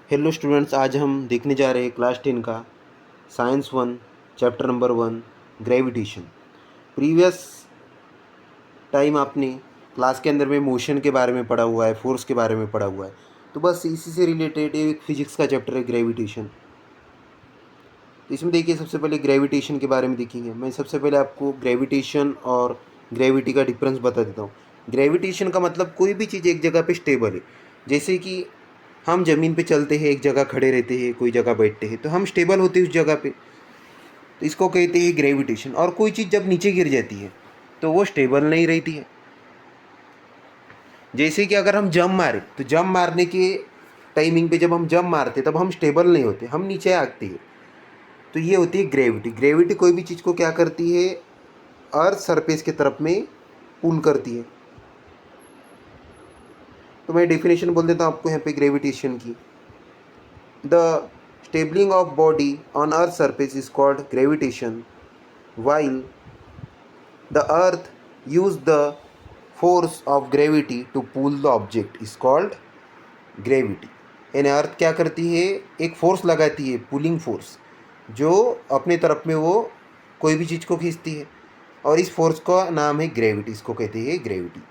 Hello students, आज हम देखने जा रहे हैं क्लास 10 का science 1 chapter number 1 gravitation. Previous time आपने क्लास के अंदर में मोशन के बारे में पढ़ा हुआ है, फोर्स के बारे में पढ़ा हुआ है। तो बस इसी से रिलेटेड एक फिजिक्स का चैप्टर है ग्रेविटेशन। तो इसमें देखिए, सबसे पहले ग्रेविटेशन के बारे में देखेंगे। मैं सबसे पहले आपको ग्रेविटेशन और ग्रेविटी का डिफरेंस बता देता हूँ। ग्रेविटेशन का मतलब कोई भी चीज़ एक जगह पे स्टेबल है। जैसे कि हम ज़मीन पे चलते हैं, एक जगह खड़े रहते हैं, कोई जगह बैठते हैं, तो हम स्टेबल होते हैं उस जगह पे, तो इसको कहते हैं ग्रेविटेशन। और कोई चीज़ जब नीचे गिर जाती है तो वो स्टेबल नहीं रहती है। जैसे कि अगर हम जंप मारे, तो जंप मारने के टाइमिंग पे जब हम जंप मारते तब हम स्टेबल नहीं होते, हम नीचे आते हैं। तो ये होती है ग्रेविटी। ग्रेविटी कोई भी चीज़ को क्या करती है, अर्थ सरफेस की तरफ में पुल करती है। तो मैं डेफिनेशन बोल देता हूँ आपको यहाँ पे ग्रेविटेशन की। The स्टेबलिंग of body on earth surface is called gravitation, while the earth use the force of gravity to pull the object is called gravity। यानी अर्थ क्या करती है, एक फोर्स लगाती है, पुलिंग फोर्स, जो अपने तरफ में वो कोई भी चीज़ को खींचती है, और इस फोर्स का नाम है ग्रेविटी, इसको कहते हैं ग्रेविटी।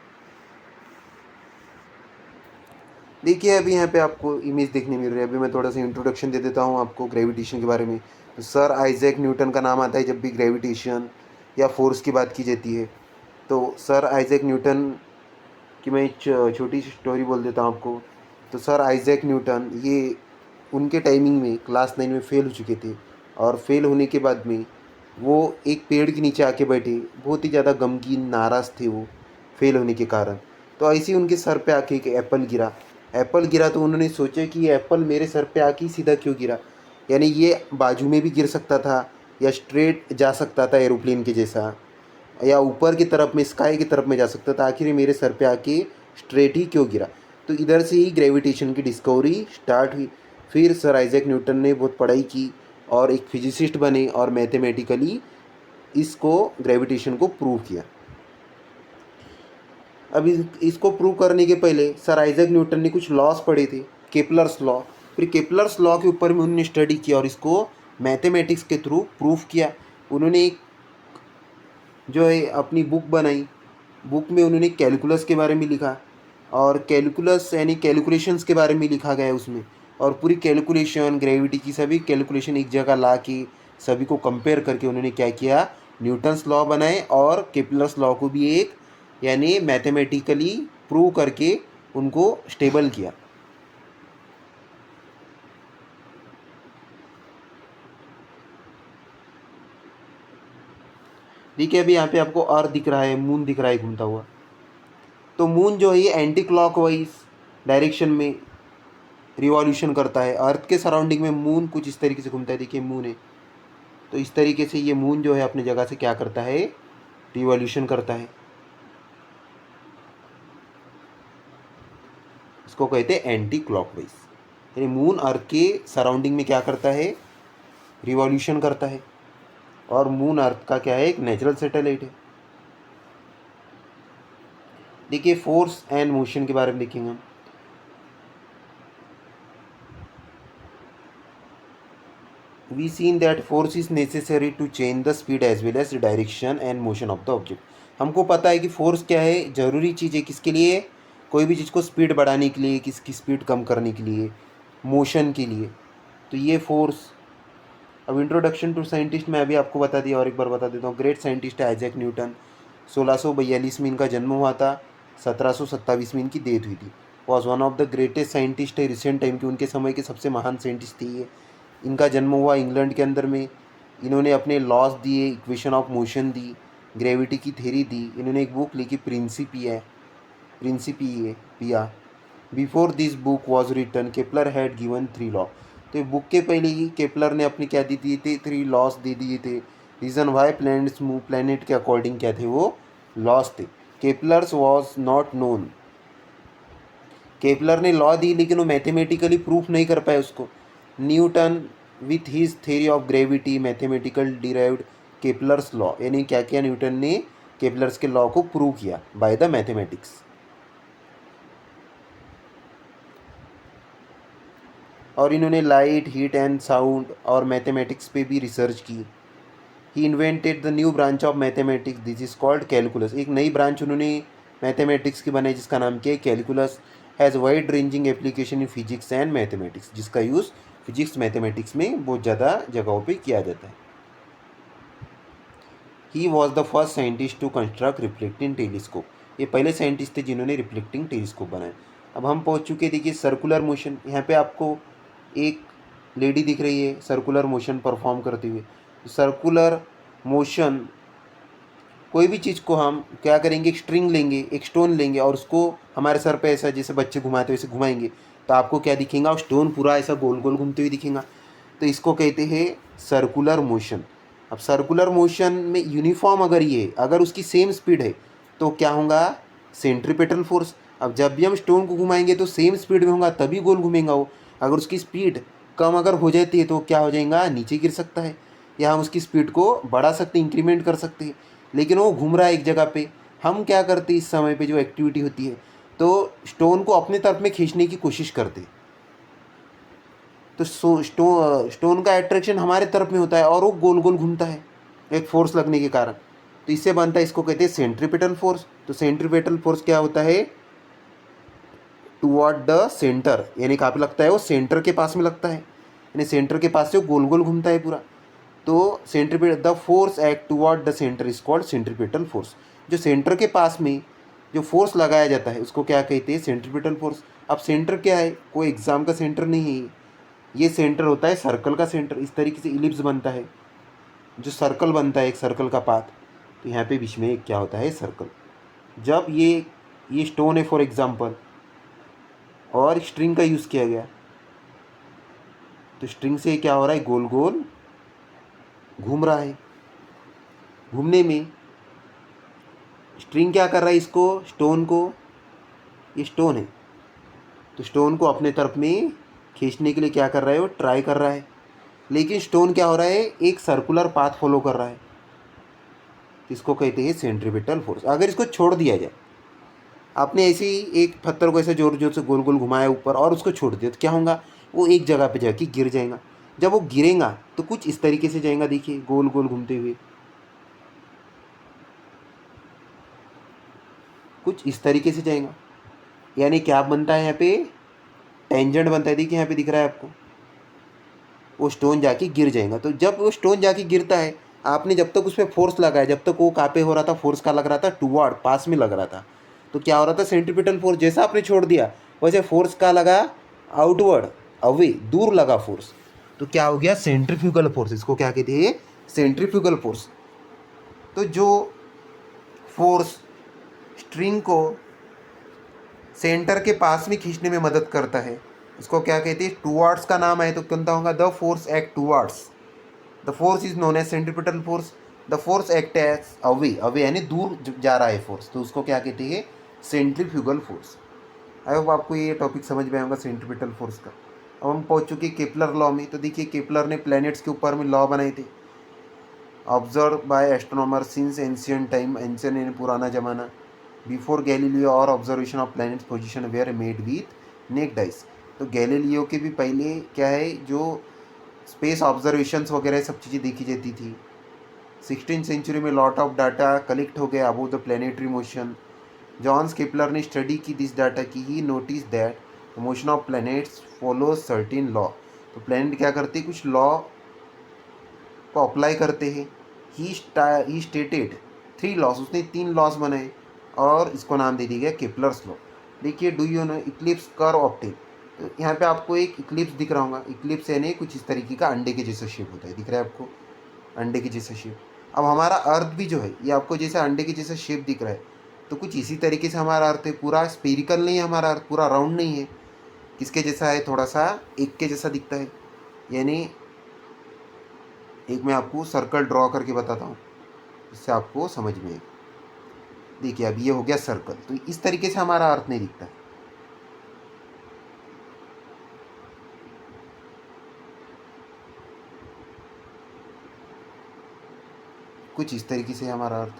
देखिए, अभी यहाँ पे आपको इमेज देखने मिल रही है। अभी मैं थोड़ा सा इंट्रोडक्शन दे देता हूँ आपको ग्रेविटेशन के बारे में। तो सर आइजैक न्यूटन का नाम आता है जब भी ग्रेविटेशन या फोर्स की बात की जाती है। तो सर आइजैक न्यूटन की मैं एक छोटी सी स्टोरी बोल देता हूँ आपको। तो सर आइजैक न्यूटन ये उनके टाइमिंग में क्लास 9 में फ़ेल हो चुके थे, और फेल होने के बाद में वो एक पेड़ के नीचे आके बैठे, बहुत ही ज़्यादा गमगीन नाराज़ थे वो फेल होने के कारण। तो ऐसे ही उनके सर पे आके एक एप्पल गिरा। एप्पल गिरा तो उन्होंने सोचा कि ये एप्पल मेरे सर पे आके सीधा क्यों गिरा, यानी ये बाजू में भी गिर सकता था या स्ट्रेट जा सकता था एरोप्लेन के जैसा, या ऊपर की तरफ में स्काई की तरफ में जा सकता था। आखिर मेरे सर पे आके स्ट्रेट ही क्यों गिरा। तो इधर से ही ग्रेविटेशन की डिस्कवरी स्टार्ट हुई। फिर सर आइजैक न्यूटन ने बहुत पढ़ाई की और एक फिजिसिस्ट बने और मैथमेटिकली इसको ग्रेविटेशन को प्रूव किया। अब इसको प्रूव करने के पहले सर आइजैक न्यूटन ने कुछ लॉस पढ़े थे, केपलर्स लॉ। फिर केपलर्स लॉ के ऊपर में उन्होंने स्टडी किया और इसको मैथमेटिक्स के थ्रू प्रूफ किया। उन्होंने एक जो है अपनी बुक बनाई। बुक में उन्होंने कैलकुलस के बारे में लिखा, और कैलकुलस यानी कैलकुलेशंस के बारे में लिखा गया है उसमें। और पूरी कैलकुलेशन, ग्रेविटी की सभी कैलकुलेशन एक जगह ला के सभी को कंपेयर करके उन्होंने क्या किया, न्यूटन्स लॉ बनाए और केपलर्स लॉ को भी एक यानी मैथमेटिकली प्रूव करके उनको स्टेबल किया। देखिए, अभी यहाँ पे आपको अर्थ दिख रहा है, मून दिख रहा है घूमता हुआ। तो मून जो है ये एंटी क्लॉकवाइज डायरेक्शन में रिवॉल्यूशन करता है। अर्थ के सराउंडिंग में मून कुछ इस तरीके से घूमता है। देखिए मून है, तो इस तरीके से ये मून जो है अपनी जगह से क्या करता है, रिवॉल्यूशन करता है। इसको कहते हैं एंटी क्लॉकवाइज। यानी मून अर्थ के सराउंडिंग में क्या करता है, रिवॉल्यूशन करता है। और मून अर्थ का क्या है, एक नेचुरल सैटेलाइट है। देखिए, फोर्स एंड मोशन के बारे में देखेंगे हम। We seen that force is necessary to change the speed as well as the direction and motion of the object। हमको पता है कि फोर्स क्या है, ज़रूरी चीज़ है किसके लिए, कोई भी चीज़ को स्पीड बढ़ाने के लिए, किसकी स्पीड कम करने के लिए, मोशन के लिए। तो ये फोर्स। अब इंट्रोडक्शन टू साइंटिस्ट मैं अभी आपको बता दिया और एक बार बता देता हूँ। ग्रेट साइंटिस्ट है आइजैक न्यूटन। 1642 में इनका जन्म हुआ था, 1727 में इनकी डेथ हुई थी। Was one of the greatest scientist है रिसेंट टाइम के, उनके समय के सबसे महान साइंटिस्ट थी ये। इनका जन्म हुआ इंग्लैंड के अंदर में। इन्होंने अपने लॉज दिए, इक्वेशन ऑफ मोशन दी, ग्रेविटी की थ्योरी दी। इन्होंने एक बुक लिखी Principia. Before this book was written Kepler had given 3 law. तो बुक के पहले ही केपलर ने अपनी क्या दी दिए थे, 3 लॉस दे दिए थे। Reason why planets move, planet के अकॉर्डिंग क्या थे वो लॉस थे। Kepler's was not known. Kepler ने लॉ दी लेकिन वो मैथमेटिकली प्रूफ नहीं कर पाए उसको। Newton with his theory of gravity mathematical derived Kepler's law. यानी क्या किया न्यूटन ने, केपलर्स के लॉ को प्रूव किया बाय द मैथमेटिक्स। और इन्होंने लाइट, हीट एंड साउंड और मैथमेटिक्स पे भी रिसर्च की। He invented the new branch of mathematics, this is called calculus. एक नई ब्रांच उन्होंने मैथमेटिक्स की बनाई जिसका नाम क्या है calculus. Has wide ranging application in physics and mathematics, जिसका यूज़ फिजिक्स मैथमेटिक्स में बहुत ज़्यादा जगहों पे किया जाता है। He was the first scientist to construct reflecting telescope, ये पहले साइंटिस्ट थे जिन्होंने रिफ्लेक्टिंग टेलीस्कोप बनाया। अब हम पहुंच चुके, देखिए सर्कुलर मोशन, यहाँ पे आपको एक लेडी दिख रही है सर्कुलर मोशन परफॉर्म करते हुए। सर्कुलर मोशन, कोई भी चीज़ को हम क्या करेंगे, एक स्ट्रिंग लेंगे, एक स्टोन लेंगे और उसको हमारे सर पे ऐसा जैसे बच्चे घुमाते वैसे घुमाएंगे, तो आपको क्या दिखेगा, और स्टोन पूरा ऐसा गोल गोल घूमते हुए दिखेगा। तो इसको कहते हैं सर्कुलर मोशन। अब सर्कुलर मोशन में यूनिफॉर्म अगर ये अगर उसकी सेम स्पीड है तो क्या होगा, सेंट्रीपेटल फोर्स। अब जब भी हम स्टोन को घुमाएंगे तो सेम स्पीड में होगा तभी गोल घूमेगा वो। अगर उसकी स्पीड कम अगर हो जाती है तो क्या हो जाएगा, नीचे गिर सकता है, या हम उसकी स्पीड को बढ़ा सकते हैं, इंक्रीमेंट कर सकते हैं। लेकिन वो घूम रहा है एक जगह पे, हम क्या करते इस समय पे जो एक्टिविटी होती है, तो स्टोन को अपने तरफ में खींचने की कोशिश करते। तो स्टोन का अट्रैक्शन हमारे तरफ में होता है और वो गोल गोल घूमता है एक फोर्स लगने के कारण। तो इससे बनता है, इसको कहते हैं सेंट्रीपिटल फोर्स। तो सेंट्रीपिटल फोर्स क्या होता है, टुवर्ड द सेंटर, यानी कहाँ पे लगता है, वो सेंटर के पास में लगता है, यानी सेंटर के पास से वो गोल गोल घूमता है पूरा। तो centripetal, the force act toward the centre is called centripetal force. जो सेंटर के पास में जो फोर्स लगाया जाता है उसको क्या कहते हैं, सेंट्रीपिटल फोर्स। अब सेंटर क्या है, कोई एग्जाम का सेंटर नहीं है ये सेंटर होता है सर्कल का सेंटर। इस तरीके से इलिप्स बनता है, जो सर्कल बनता है एक सर्कल का पाथ, तो यहाँ पे बीच में एक क्या होता है, सर्कल। जब ये स्टोन है फॉर एग्जांपल और स्ट्रिंग का यूज़ किया गया, तो स्ट्रिंग से क्या हो रहा है, गोल गोल घूम रहा है। घूमने में स्ट्रिंग क्या कर रहा है, इसको स्टोन को, ये स्टोन है तो स्टोन को अपने तरफ में खींचने के लिए क्या कर रहा है, वो ट्राई कर रहा है। लेकिन स्टोन क्या हो रहा है, एक सर्कुलर पाथ फॉलो कर रहा है, इसको कहते हैं सेंट्रीपिटल फोर्स। अगर इसको छोड़ दिया जाए, आपने ऐसे ही एक पत्थर को ऐसे जोर जोर से गोल गोल घुमाया ऊपर और उसको छोड़ दिया, तो क्या होगा, वो एक जगह पे जाके गिर जाएगा। जब वो गिरेगा तो कुछ इस तरीके से जाएगा, देखिए गोल गोल घूमते हुए, कुछ इस तरीके से जाएगा। यानी क्या बनता है यहाँ पे, टेंजेंट बनता है। देखिए यहाँ पे दिख रहा है आपको, वो स्टोन जाके गिर जाएगा। तो जब वो स्टोन जाके गिरता है, आपने जब तक उस पर फोर्स लगाया, जब तक वो कहाँ पे हो रहा था, फोर्स का लग रहा था टुवर्ड, पास में लग रहा था, तो क्या हो रहा था, सेंट्रीपिटल फोर्स। जैसा आपने छोड़ दिया वैसे फोर्स का लगा आउटवर्ड, अवे, दूर लगा फोर्स, तो क्या हो गया, सेंट्रीफ्यूगल फोर्स। इसको क्या कहते हैं, सेंट्रीफ्यूगल फोर्स। तो जो फोर्स स्ट्रिंग को सेंटर के पास में खींचने में मदद करता है उसको क्या कहते हैं, टुवर्ड्स का नाम है, तो कहता होगा the force act towards, the force is known as centripetal force. The force act as away, away यानी दूर जा रहा है फोर्स, तो उसको क्या कहते हैं, सेंट्रीफ्यूगल फोर्स। आई होप आपको ये टॉपिक समझ में आएगा सेंट्रीपिटल फोर्स का। अब हम पहुंच चुके केपलर लॉ में। तो देखिए केपलर ने प्लैनेट्स के ऊपर में लॉ बनाए थे, observe by astronomer since ancient time, ancient यानी पुराना जमाना, बिफोर गैलीलियो और observation of planets position were made with necked eyes. तो गैलीलियो के भी पहले क्या है, जो स्पेस ऑब्जर्वेशंस वगैरह सब चीज़ें देखी जाती थी। 16th सेंचुरी में लॉट ऑफ डाटा कलेक्ट हो गया about the planetary motion. Johannes Kepler ने स्टडी की दिस डाटा की, he notice that the motion of planets follow certain law. तो प्लैनेट क्या करते हैं, कुछ लॉ को अप्लाई करते हैं। ही स्टेटेड 3 लॉस, उसने 3 लॉस बनाए और इसको नाम दे दिया गया केपलर्स लॉ। देखिए do you know Eclipse curve optic. तो यहाँ पे आपको एक इक्लिप्स दिख रहा होगा, इक्लिप्स यानी कुछ इस तरीके का अंडे के जैसा शेप होता है, दिख रहा है आपको, अंडे के जैसा शेप। अब हमारा अर्थ भी जो है ये आपको जैसा अंडे के जैसा शेप दिख रहा है, तो कुछ इसी तरीके से हमारा अर्थ है। पूरा स्पेरिकल नहीं है हमारा अर्थ, पूरा राउंड नहीं है, किसके जैसा है, थोड़ा सा एक के जैसा दिखता है। यानी एक मैं आपको सर्कल ड्रॉ करके बताता हूँ, इससे आपको समझ में आएगा। देखिए अब ये हो गया सर्कल, तो इस तरीके से हमारा अर्थ नहीं दिखता है। कुछ इस तरीके से हमारा अर्थ।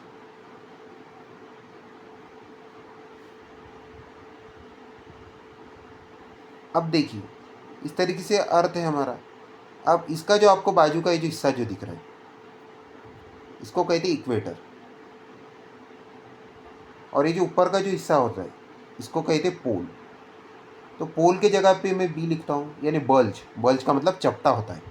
अब देखिए इस तरीके से अर्थ है हमारा। अब इसका जो आपको बाजू का ये जो हिस्सा जो दिख रहा है, इसको कहते हैं इक्वेटर, और ये जो ऊपर का जो हिस्सा होता है इसको कहते हैं पोल। तो पोल के जगह पे मैं बी लिखता हूँ, यानी बल्ज। बल्ज का मतलब चपटा होता है।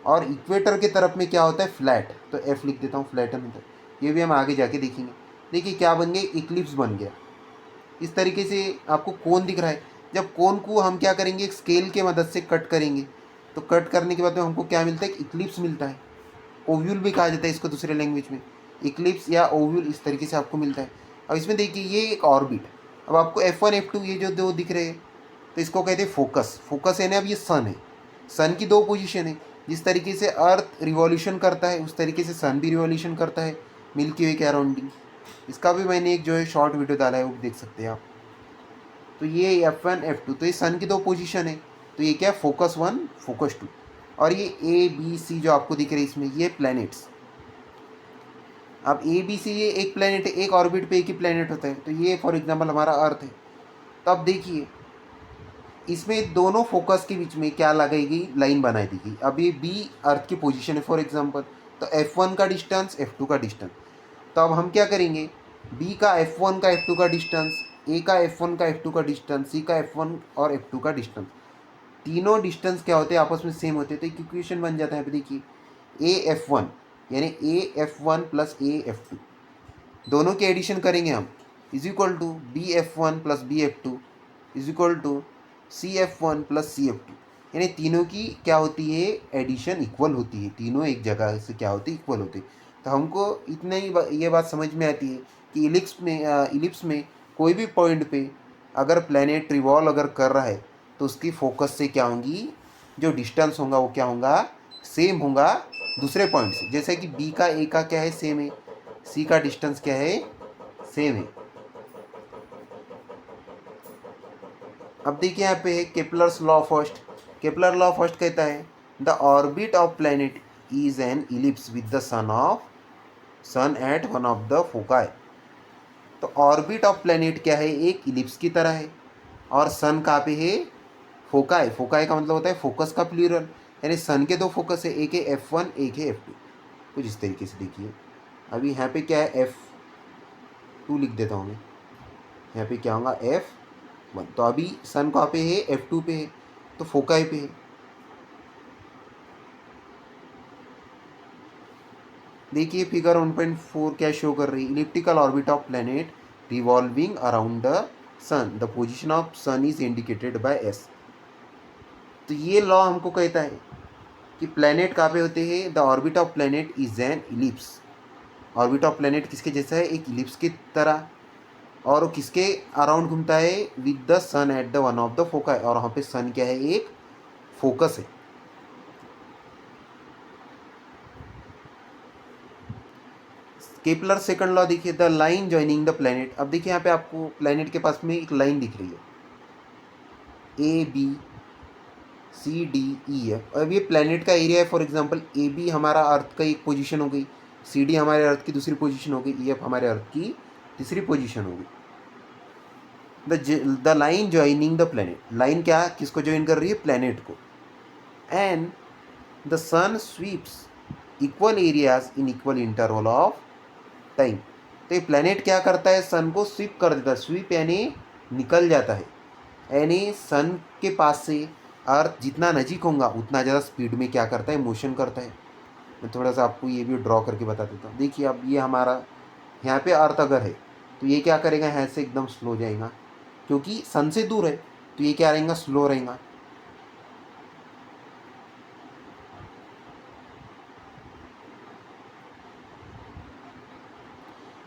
और इक्वेटर के तरफ में क्या होता है, फ्लैट, तो एफ लिख देता हूँ, फ्लैटन होता है। ये भी हम आगे जाके देखेंगे। देखिए क्या बन गया, इक्लिप्स बन गया। इस तरीके से आपको कोन दिख रहा है। जब कोन को हम क्या करेंगे, एक स्केल के मदद से कट करेंगे, तो कट करने के बाद में हमको क्या मिलता है, इक्लिप्स मिलता है। ओव्यूल भी कहा जाता है इसको दूसरे लैंग्वेज में, इक्लिप्स या ओव्यूल, इस तरीके से आपको मिलता है। अब इसमें देखिए ये एक ऑर्बिट। अब आपको F1 F2 ये जो दो दिख रहे हैं, तो इसको कहते हैं फोकस। फोकस है ना, अब ये सन है, सन की दो पोजीशन है। जिस तरीके से अर्थ रिवॉल्यूशन करता है उस तरीके से सन भी रिवॉल्यूशन करता है मिल्की वे के अराउंडिंग। इसका भी मैंने एक जो है शॉर्ट वीडियो डाला है, वो देख सकते हैं आप। तो ये F1 F2, तो ये सन की दो पोजीशन है। तो ये क्या है, फोकस 1 फोकस 2। और ये ABC जो आपको दिख रहे हैं इसमें, ये प्लैनेट्स। अब ABC ये एक प्लैनेट है, एक ऑर्बिट पे एक ही प्लैनेट होता है। तो ये फॉर एग्जांपल हमारा अर्थ है। तो अब देखिए इसमें दोनों फोकस के बीच में क्या लगाई गई, लाइन बनाई दी गई। अब ये बी अर्थ की पोजीशन है फॉर एग्जांपल, तो F1 का डिस्टेंस F2 का डिस्टेंस। तो अब हम क्या करेंगे, बी का F1 का F2 का डिस्टेंस, ए का F1 का F2 का डिस्टेंस, सी का F1 और F2 का डिस्टेंस, तीनों डिस्टेंस क्या होते हैं, आपस में सेम होते हैं। तो एक इक्वेशन बन जाता है। अब देखिए AF1 यानी AF1 प्लस AF2, दोनों के एडिशन करेंगे हम, is equal to BF1 plus BF2 is equal to CF1 plus CF2। यानी तीनों की क्या होती है, एडिशन इक्वल होती है। तीनों एक जगह से क्या होती है, इक्वल होते हैं। तो हमको इतना ही ये बात समझ में आती है कि इलिप्स में कोई भी पॉइंट पे अगर प्लैनेट रिवॉल्व अगर कर रहा है तो उसकी फोकस से क्या होंगी, जो डिस्टेंस होगा वो क्या होगा, सेम होगा दूसरे पॉइंट से। जैसे कि बी का ए का क्या है, सेम है, सी का डिस्टेंस क्या है, सेम है। अब देखिए यहाँ पे Kepler's law first. Kepler law first कहता है the orbit of planet is an ellipse with the sun at one of the foci. तो ऑर्बिट ऑफ प्लैनेट क्या है, एक इलिप्स की तरह है। और सन कहाँ पे है, फोकाई। फोकाई का मतलब होता है फोकस का प्लूरल, यानी सन के दो फोकस है, एक है F1 एक है F2। कुछ इस तरीके से देखिए। अभी यहाँ पे क्या है, F2 लिख देता हूँ मैं, यहाँ पे क्या होगा F1। तो अभी सन कहाँ पे है, F2 पे है, तो फोकाई पे है। देखिए फिगर 1.4 क्या शो कर रही है, elliptical orbit of planet revolving around the sun, the position of sun is indicated by S। तो ये लॉ हमको कहता है कि प्लैनेट कहाँ पे होते हैं, the orbit of planet is an ellipse. Orbit of planet किसके जैसा है, एक इलिप्स की तरह। और वो किसके अराउंड घूमता है, with the sun at the one of the foci. और वहाँ पे सन क्या है, एक फोकस है। केपलर सेकंड लॉ देखिए, the line joining the planet. अब देखिए यहाँ पे आपको प्लैनेट के पास में एक लाइन दिख रही है, ABCDEF। अब ये प्लैनेट का एरिया है। फॉर एग्जांपल AB हमारा अर्थ का एक पोजीशन हो गई, CD हमारे अर्थ की दूसरी पोजीशन हो गई, EF हमारे अर्थ की तीसरी पोजीशन हो गई। The line joining the planet, line क्या किसको जॉइन कर रही है, प्लैनेट को। And the sun sweeps equal areas in equal interval of time. तो ये प्लैनेट क्या करता है, सन को स्वीप कर देता है। स्वीप यानी निकल जाता है, यानी सन के पास से अर्थ जितना नजीक होगा उतना ज़्यादा स्पीड में क्या करता है, मोशन करता है। मैं थोड़ा सा आपको ये भी ड्रॉ करके बता देता हूँ। देखिए अब ये हमारा यहाँ पे अर्थ अगर है तो ये क्या करेगा, यहाँ से एकदम स्लो जाएगा, क्योंकि सन से दूर है। तो ये क्या रहेगा, स्लो रहेगा।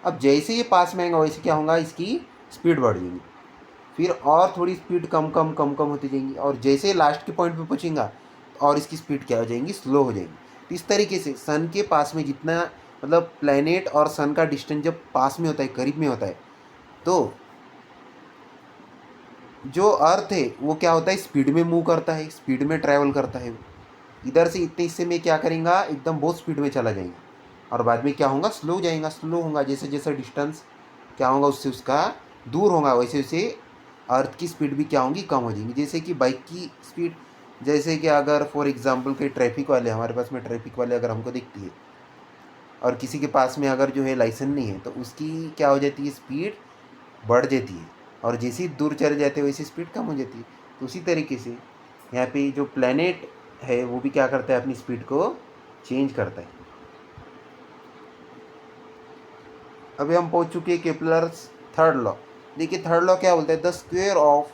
अब जैसे ये पास में आएगा वैसे क्या होगा, इसकी स्पीड बढ़ जाएगी। फिर और थोड़ी स्पीड कम कम कम कम होती जाएंगी, और जैसे लास्ट के पॉइंट पे पहुँचेगा और इसकी स्पीड क्या हो जाएंगी, स्लो हो जाएगी। तो इस तरीके से सन के पास में जितना, मतलब प्लैनेट और सन का डिस्टेंस जब पास में होता है, करीब में होता है, तो जो अर्थ है वो क्या होता है, स्पीड में मूव करता है, स्पीड में ट्रैवल करता है। इधर से इतने हिस्से में क्या करेगा, एकदम बहुत स्पीड में चला जाएगा, और बाद में क्या होगा, स्लो जाएगा। स्लो होगा जैसे जैसे डिस्टेंस क्या होगा उससे उसका दूर होगा, वैसे वैसे अर्थ की स्पीड भी क्या होंगी, कम हो जाएंगी। जैसे कि बाइक की स्पीड, जैसे कि अगर फॉर एग्जांपल के ट्रैफिक वाले, हमारे पास में ट्रैफिक वाले अगर हमको दिखती है और किसी के पास में अगर जो है लाइसेंस नहीं है, तो उसकी क्या हो जाती है, स्पीड बढ़ जाती है, और जैसे ही दूर चले जाते हैं वैसी स्पीड कम हो जाती है। तो उसी तरीके से यहाँ पे जो प्लैनेट है वो भी क्या करता है, अपनी स्पीड को चेंज करता है। अभी हम पहुँच चुके हैं केपलर्स थर्ड लॉ। देखिए थर्ड लॉ क्या बोलता है, the square of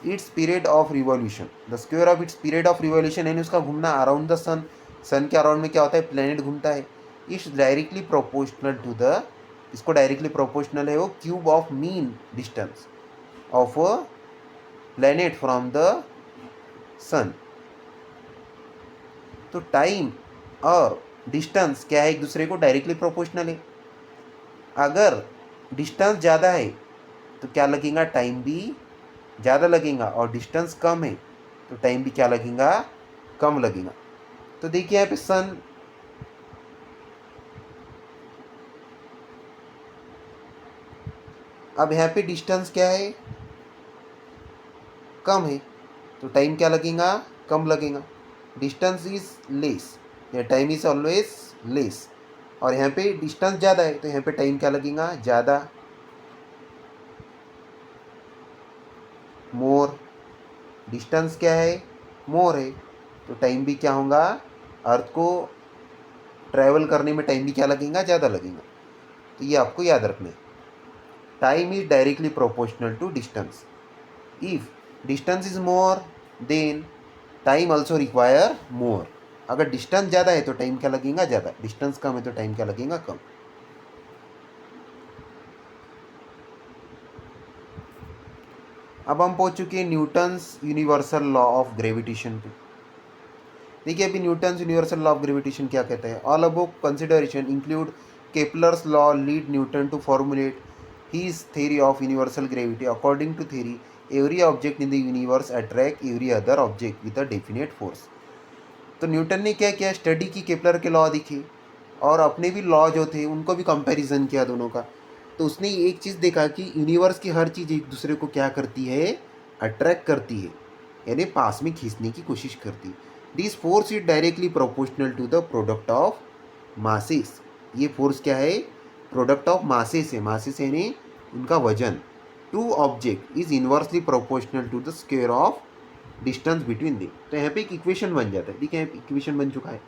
its period of revolution, the square of its period of revolution, यानी उसका घूमना अराउंड द सन, सन के अराउंड में क्या होता है, प्लैनेट घूमता है, it's directly proportional to the, इसको डायरेक्टली प्रोपोर्शनल है वो cube of mean distance of a planet from the sun. तो टाइम और डिस्टेंस क्या है, एक दूसरे को डायरेक्टली प्रोपोर्शनल है। अगर डिस्टेंस ज़्यादा है तो क्या लगेगा, टाइम भी ज़्यादा लगेगा, और डिस्टेंस कम है तो टाइम भी क्या लगेगा, कम लगेगा। तो देखिए यहाँ पे सन, अब यहाँ पे डिस्टेंस क्या है, कम है, तो टाइम क्या लगेगा, कम लगेगा। डिस्टेंस इज लेस, या टाइम इज ऑलवेज लेस, और यहाँ पे डिस्टेंस ज़्यादा है तो यहाँ पे टाइम क्या लगेगा, ज़्यादा, मोर। डिस्टेंस क्या है, मोर है, तो टाइम भी क्या होगा, अर्थ को ट्रैवल करने में टाइम भी क्या लगेगा, ज़्यादा लगेगा। तो ये आपको याद रखना है, time is directly proportional to distance. If distance is more than time also require more. अगर डिस्टेंस ज़्यादा है तो टाइम क्या लगेगा, ज़्यादा, डिस्टेंस कम है तो टाइम क्या लगेगा, कम। अब हम पहुंच चुके हैं Newton's universal law of gravitation पे। देखिए अभी Newton's universal law of gravitation क्या कहता है, all above consideration include Kepler's law lead Newton to formulate his theory of universal gravity. According to theory every object in the universe attract every other object with a definite force. तो Newton ने क्या किया, study की Kepler के law दिखे और अपने भी लॉ जो थे उनको भी कंपैरिजन किया दोनों का। तो उसने एक चीज़ देखा कि यूनिवर्स की हर चीज़ एक दूसरे को क्या करती है, अट्रैक्ट करती है, यानी पास में खींचने की कोशिश करती है। This force is directly proportional to the product of masses. ये फोर्स क्या है, प्रोडक्ट ऑफ मासेस है, मासेस यानी उनका वजन। Two object is inversely proportional to the square of distance between they. तो यहाँ पे एक इक्वेशन बन जाता है, ठीक है, इक्वेशन बन चुका है।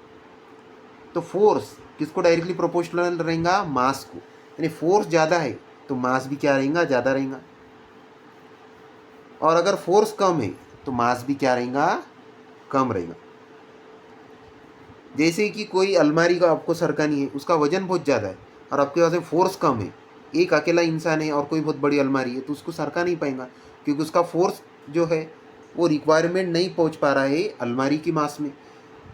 तो फोर्स किसको डायरेक्टली प्रोपोर्शनल रहेगा, मास को, यानी फोर्स ज़्यादा है तो मास भी क्या रहेगा, ज़्यादा रहेगा। और अगर फोर्स कम है तो मास भी क्या रहेगा, कम रहेगा। जैसे कि कोई अलमारी का आपको सरकानी है, उसका वजन बहुत ज़्यादा है और आपके पास में फोर्स कम है, एक अकेला इंसान है और कोई बहुत बड़ी अलमारी है, तो उसको सरका नहीं पाएगा क्योंकि उसका फोर्स जो है वो रिक्वायरमेंट नहीं पहुंच पा रहा है अलमारी की मास में।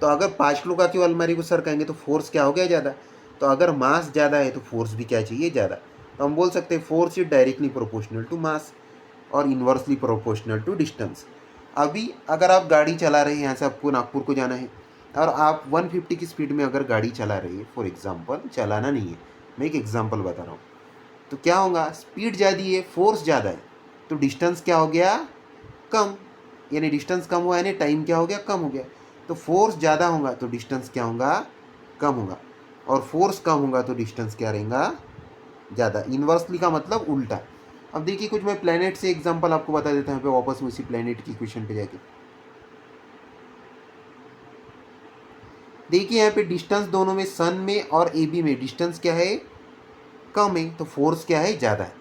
तो अगर 5 लोग आके अलमारी को सरकाएंगे तो फोर्स क्या हो गया, ज़्यादा। तो अगर मास ज़्यादा है तो फोर्स भी क्या चाहिए, ज़्यादा। तो हम बोल सकते हैं force is directly proportional to mass और इन्वर्सली प्रोपोर्शनल टू डिस्टेंस। अभी अगर आप गाड़ी चला रहे हैं, यहाँ से आपको नागपुर को जाना है और आप 150 की स्पीड में अगर गाड़ी चला रही है, फॉर एग्जांपल, चलाना नहीं है, मैं एक एग्जांपल बता रहा हूँ, तो क्या होगा, स्पीड ज़्यादा है, फोर्स ज़्यादा है, तो डिस्टेंस क्या हो गया, कम, यानी डिस्टेंस कम हुआ यानी टाइम क्या हो गया, कम हो गया। तो फोर्स ज़्यादा होगा तो डिस्टेंस क्या होगा, कम होगा, और फोर्स कम होगा तो डिस्टेंस क्या रहेगा, ज़्यादा। इन्वर्सली का मतलब उल्टा। अब देखिए कुछ मैं प्लेनेट से एग्जांपल आपको बता देता हूँ, यहाँ पे वापस में उसी प्लेनेट की क्वेश्चन पे जाके देखिए यहाँ पे डिस्टेंस दोनों में, सन में और ए बी में डिस्टेंस क्या है, कम है, तो फोर्स क्या है, ज़्यादा है।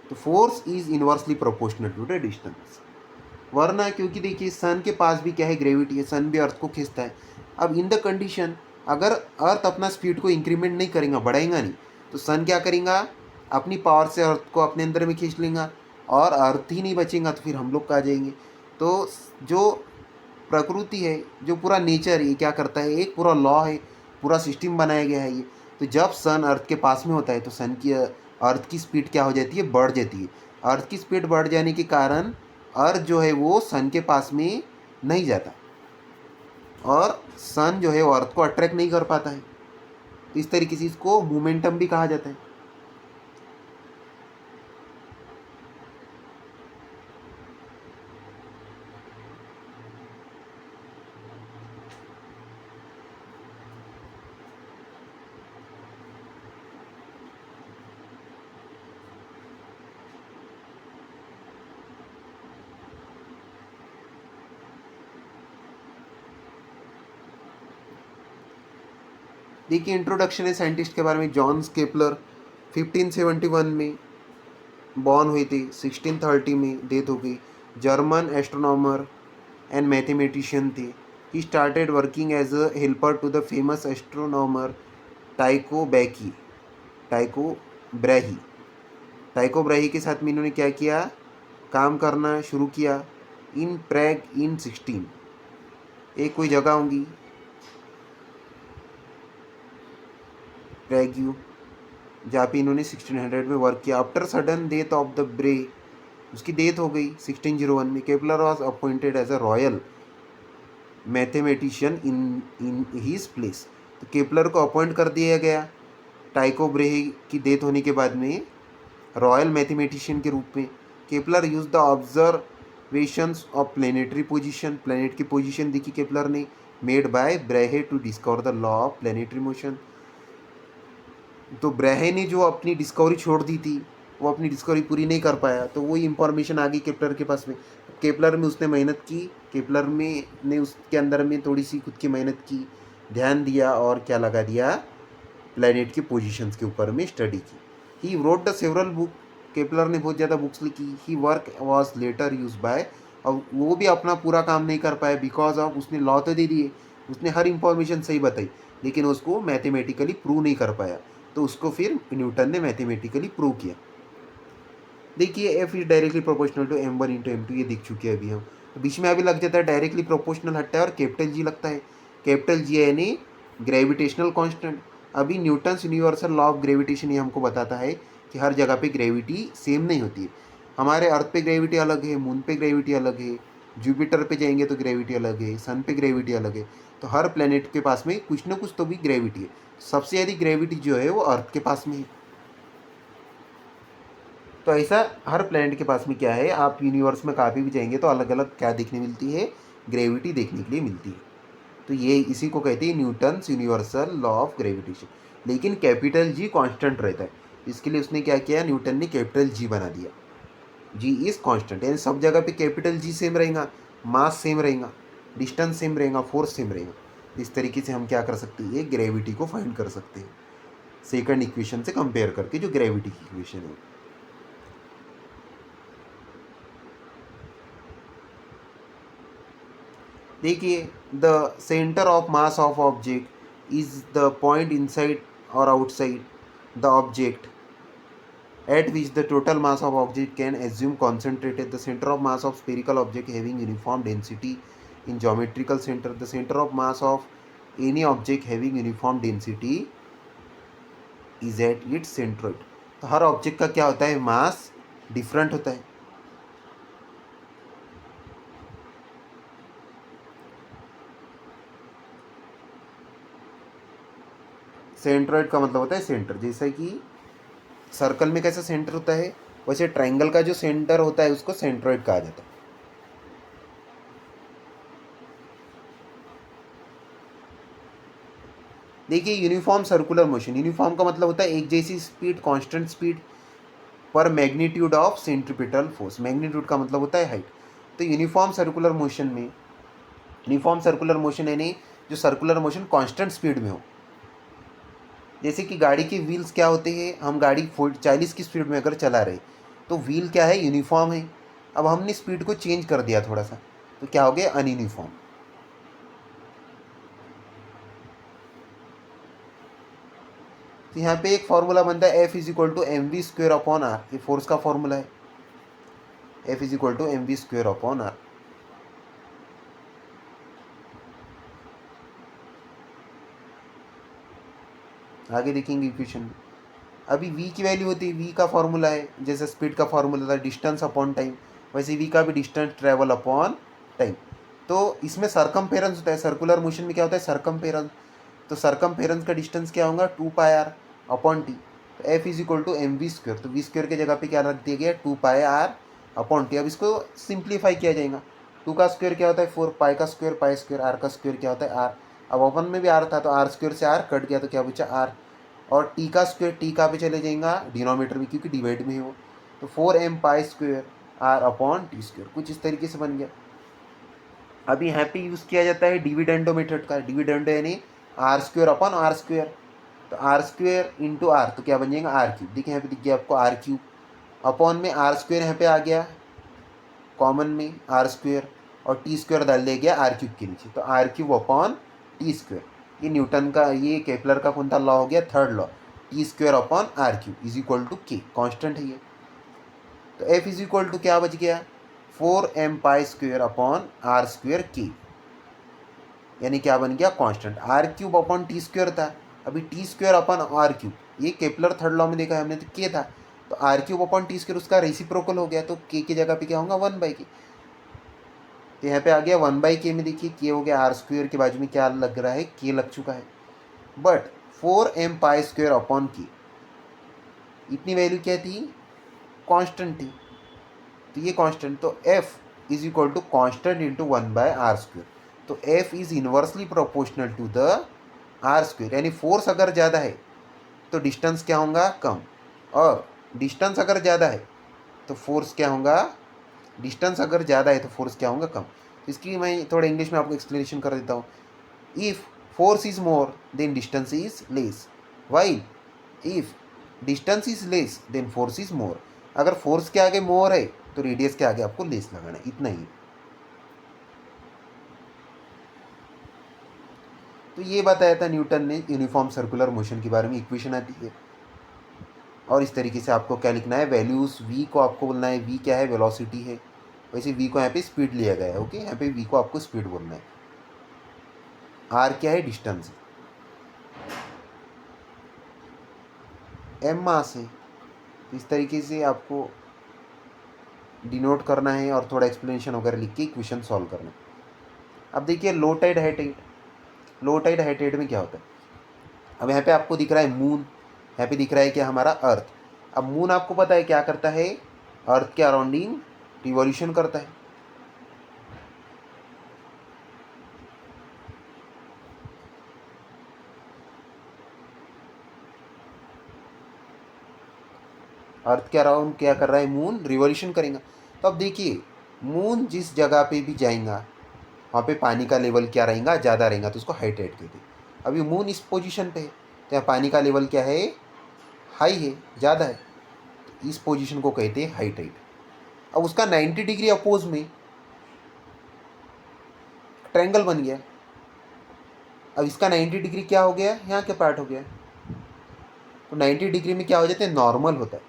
तो force is inversely proportional to the distance. वरना क्योंकि देखिए सन के पास भी क्या है, ग्रेविटी है, सन भी अर्थ को खींचता है। अब इन द कंडीशन अगर अर्थ अपना स्पीड को इंक्रीमेंट नहीं करेगा, बढ़ाएगा नहीं, तो सन क्या करेगा, अपनी पावर से अर्थ को अपने अंदर में खींच लेगा और अर्थ ही नहीं बचेगा तो फिर हम लोग कहाँ जाएंगे। तो जो प्रकृति है, जो पूरा नेचर ये क्या करता है, एक पूरा लॉ है, पूरा सिस्टम बनाया गया है ये। तो जब सन अर्थ के पास में होता है तो सन की, अर्थ की स्पीड क्या हो जाती है, बढ़ जाती है। अर्थ की स्पीड बढ़ जाने के कारण अर्थ जो है वो सन के पास में नहीं जाता और सन जो है वो अर्थ को अट्रैक्ट नहीं कर पाता है। तो इस तरीके से इसको मोमेंटम भी कहा जाता है। देखिए इंट्रोडक्शन है साइंटिस्ट के बारे में। जॉन केपलर 1571 में बॉर्न हुए थे, 1630 में डेथ हो गई। जर्मन एस्ट्रोनॉमर एंड मैथमेटिशियन थे। He started working as a helper to the famous astronomer Tycho Brahe Tycho Brahe Tycho Brahe के साथ में इन्होंने क्या किया, काम करना शुरू किया। इन प्रेग इन 16, एक कोई जगह होंगी प्रेग्यू, जहाँ पे इन्होंने 1600 में वर्क किया। After sudden death of the Brahe, उसकी डेथ हो गई 1601 में। Kepler was appointed as a royal mathematician in his place. तो केपलर को अपॉइंट कर दिया गया टाइको ब्रेही की डेथ होने के बाद में रॉयल मैथमेटिशियन के रूप में। Kepler use the observations of planetary position, planet की पोजीशन देखी केपलर ने, made by Brahe to discover the law of planetary motion. तो ब्रेहे ने जो अपनी डिस्कवरी छोड़ दी थी, वो अपनी डिस्कवरी पूरी नहीं कर पाया, तो वही इंफॉर्मेशन आ गई केपलर के पास में। केपलर में उसने मेहनत की, केपलर में ने उसके अंदर में थोड़ी सी खुद की मेहनत की, ध्यान दिया और क्या लगा दिया, प्लैनेट की पोजीशंस के ऊपर में स्टडी की। He wrote the several book, Kepler ने बहुत ज़्यादा बुक्स लिखी। He work was later use by, और वो भी अपना पूरा काम नहीं कर पाया बिकॉज ऑफ उसने लॉ तो दे दिए, उसने हर इंफॉर्मेशन सही बताई, लेकिन उसको मैथमेटिकली प्रूव नहीं कर पाया। तो उसको फिर न्यूटन ने मैथमेटिकली प्रूव किया। देखिए F is directly proportional to m1 into m2, ये दिख चुके हैं अभी हम। बीच में अभी लग जाता है डायरेक्टली प्रोपोर्शनल हटता है और कैपिटल जी लगता है। कैपिटल जी यानी ग्रेविटेशनल कांस्टेंट। अभी Newton's universal law of gravitation ये हमको बताता है कि हर जगह पे ग्रेविटी सेम नहीं होती है। हमारे अर्थ पे ग्रेविटी अलग है, मून पे ग्रेविटी अलग है, जुपिटर पे जाएंगे तो ग्रेविटी अलग है, सन पे ग्रेविटी अलग है। तो हर प्लेनेट के पास में कुछ ना कुछ तो भी ग्रेविटी है। सबसे ज़्यादा ग्रेविटी जो है वो अर्थ के पास में है। तो ऐसा हर प्लैनेट के पास में क्या है, आप यूनिवर्स में कहीं भी जाएंगे तो अलग अलग क्या देखने मिलती है, ग्रेविटी देखने के लिए मिलती है। तो ये इसी को कहते हैं Newton's universal law of gravitation. लेकिन कैपिटल जी कांस्टेंट रहता है, इसके लिए उसने क्या किया, न्यूटन ने कैपिटल जी बना दिया। जी इज कांस्टेंट, यानी सब जगह पे कैपिटल जी सेम रहेगा, मास सेम रहेगा, डिस्टेंस सेम रहेगा, फोर्स सेम रहेगा। इस तरीके से हम क्या कर सकते हैं, ग्रेविटी को फाइंड कर सकते हैं सेकंड इक्वेशन से कंपेयर करके, जो ग्रेविटी की इक्वेशन है। देखिए the centre of mass of object is the point inside और outside the object at which the total mass of object can assume concentrated. The center of mass of spherical object having uniform density in geometrical center. The center of mass of any object having uniform density is at its centroid. तो हर object का क्या होता है, मास different होता है। Centroid का मतलब होता है सेंटर, जैसे कि सर्कल में कैसा सेंटर होता है, वैसे ट्रायंगल का जो सेंटर होता है उसको सेंट्रोइड कहा जाता है। देखिए यूनिफॉर्म सर्कुलर मोशन, यूनिफॉर्म का मतलब होता है एक जैसी स्पीड, कांस्टेंट स्पीड पर magnitude of centripetal force. Magnitude का मतलब होता है हाइट। तो यूनिफॉर्म सर्कुलर मोशन में, यूनिफॉर्म सर्कुलर मोशन यानी जो सर्कुलर मोशन कांस्टेंट स्पीड में हो। जैसे कि गाड़ी के व्हील्स क्या होते हैं, हम गाड़ी 40 की स्पीड में अगर चला रहे तो व्हील क्या है, यूनिफॉर्म है। अब हमने स्पीड को चेंज कर दिया थोड़ा सा, तो क्या हो गया, अनयूनिफॉर्म। तो यहाँ पे एक फॉर्मूला बनता है F is equal to mv² upon R, ये फोर्स का फॉर्मूला है। F is equal to mv² upon R. आगे देखेंगे इक्वेशन में। अभी v की वैल्यू होती है, v का फॉर्मूला है, जैसे स्पीड का फॉर्मूला था डिस्टेंस अपॉन टाइम, वैसे v का भी डिस्टेंस ट्रेवल अपॉन टाइम। तो इसमें सरकमफेरेंस होता है, सर्कुलर मोशन में क्या होता है, सरकमफेरेंस। तो सरकमफेरेंस का डिस्टेंस क्या होगा, 2πr अपॉन टी। तो F is equal to mv², तो v² के जगह पे क्या रख दिया गया, 2πr अपॉन टी। अब इसको सिंप्लीफाई किया जाएगा। 2 का स्क्वायर क्या होता है 4, पाई का स्क्वायर पाई स्क्वायर, आर का स्क्वायर क्या होता है आर। अब अपन में भी आर था तो r² से r कट गया तो क्या बचा आर। और टी का स्क्वायर, टी कहाँ पे चले जाएगा, डिनोमीटर में, क्योंकि डिवाइड में हो। तो 4m pi square R upon T square, कुछ इस तरीके से बन गया। अभी यहाँ पे यूज़ किया जाता है डिविडेंडो मेथड का। डिविडेंडो यानी r² अपॉन r²। तो आर स्क्वेयर इंटू आर, तो क्या बन जाएगा आर क्यूब। देखिए यहाँ पे दिख गया आपको आर क्यूब, अपॉन में आर स्क्वेयर यहाँ पे आ गया कॉमन में आर स्क्वेयर, और टी स्क्वेयर डाल दिया गया आर क्यूब के नीचे, तो R cube upon T square. ये न्यूटन का, ये केपलर का कौन सा लॉ हो गया, third law, T square upon R cube is equal to K, constant है ये। तो एफ इज इक्वल टू क्या बच गया, 4m pi square upon R square K, यानी क्या बन गया constant. R cube upon T square था, अभी T square upon R cube, ये केपलर थर्ड लॉ में देखा है हमने, तो के था, तो R cube upon T square उसका रेसिप्रोकल हो गया, तो के की जगह पे क्या होगा 1/k। तो यहाँ पे आ गया 1/k में, देखिए के हो गया आर स्क्वेयर के बाजू में क्या लग रहा है, के लग चुका है, but 4m pi square upon के, इतनी वैल्यू क्या थी, कांस्टेंट थी, तो ये कांस्टेंट, तो f is equal to constant into 1/r square. तो f is inversely proportional to the R square, यानी फोर्स अगर ज़्यादा है तो डिस्टेंस क्या होगा कम, और डिस्टेंस अगर ज़्यादा है तो फोर्स क्या होगा, डिस्टेंस अगर ज़्यादा है तो फोर्स क्या होगा कम। इसकी मैं थोड़ा इंग्लिश में आपको एक्सप्लेनेशन कर देता हूँ। If force is more then distance is less, while if distance is less than force is more. अगर फोर्स के आगे मोर है तो रेडियस के आगे आपको लेस लगाना है, इतना ही। तो ये बताया था न्यूटन ने यूनिफॉर्म सर्कुलर मोशन के बारे में, इक्वेशन आती है, और इस तरीके से आपको क्या लिखना है, वैल्यूज v को आपको बोलना है, v क्या है, वेलोसिटी है, वैसे v को यहाँ पे स्पीड लिया गया है, ओके, यहाँ पे v को आपको स्पीड बोलना है, r क्या है, डिस्टेंस, m मास है। तो इस तरीके से आपको डिनोट करना है और थोड़ा एक्सप्लेनेशन वगैरह लिख के इक्वेशन सॉल्व करना है। अब देखिए low tide high tide, low tide high tide में क्या होता है, अब यहाँ पे आपको दिख रहा है मून, यहाँ पे दिख रहा है क्या हमारा अर्थ। अब मून आपको पता है क्या करता है, अर्थ के अराउंडिंग रिवॉल्यूशन करता है, अर्थ के अराउंड क्या कर रहा है, मून रिवॉल्यूशन करेगा। तो अब देखिए मून जिस जगह पे भी जाएगा वहाँ पे पानी का लेवल क्या रहेगा, ज़्यादा रहेगा, तो उसको हाई टाइड कहते हैं। अभी मून इस पोजीशन पे है तो यहाँ पानी का लेवल क्या है, हाई है, ज़्यादा है, तो इस पोजीशन को कहते हैं हाई टाइड। अब उसका 90 डिग्री अपोज में ट्रायंगल बन गया, अब इसका 90 डिग्री क्या हो गया, यहाँ क्या पार्ट हो गया, तो 90 डिग्री में क्या हो जाता है, नॉर्मल होता है,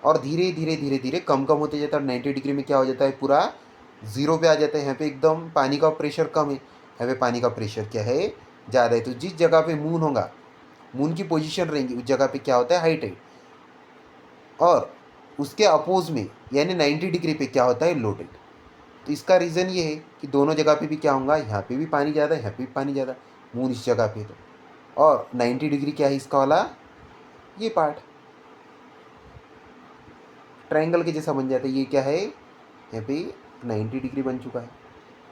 और धीरे धीरे धीरे धीरे कम कम होते जाता है, और 90 डिग्री में क्या हो जाता है, पूरा जीरो पे आ जाता है। यहाँ पे एकदम पानी का प्रेशर कम है, यहाँ पे पानी का प्रेशर क्या है, ज़्यादा है। तो जिस जगह पे मून होगा, मून की पोजीशन रहेंगी, उस जगह पे क्या होता है, हाई टाइड, और उसके अपोज में यानी 90 डिग्री पे क्या होता है, लो टाइड। तो इसका रीज़न ये है कि दोनों जगह पे भी क्या होगा, यहाँ पे भी पानी ज़्यादा, यहाँ पे भी पानी ज़्यादा, मून इस जगह पे, तो और 90 डिग्री क्या है इसका वाला, ये पार्ट ट्रायंगल के जैसा बन जाता है। ये क्या है, यहाँ पे 90 डिग्री बन चुका है,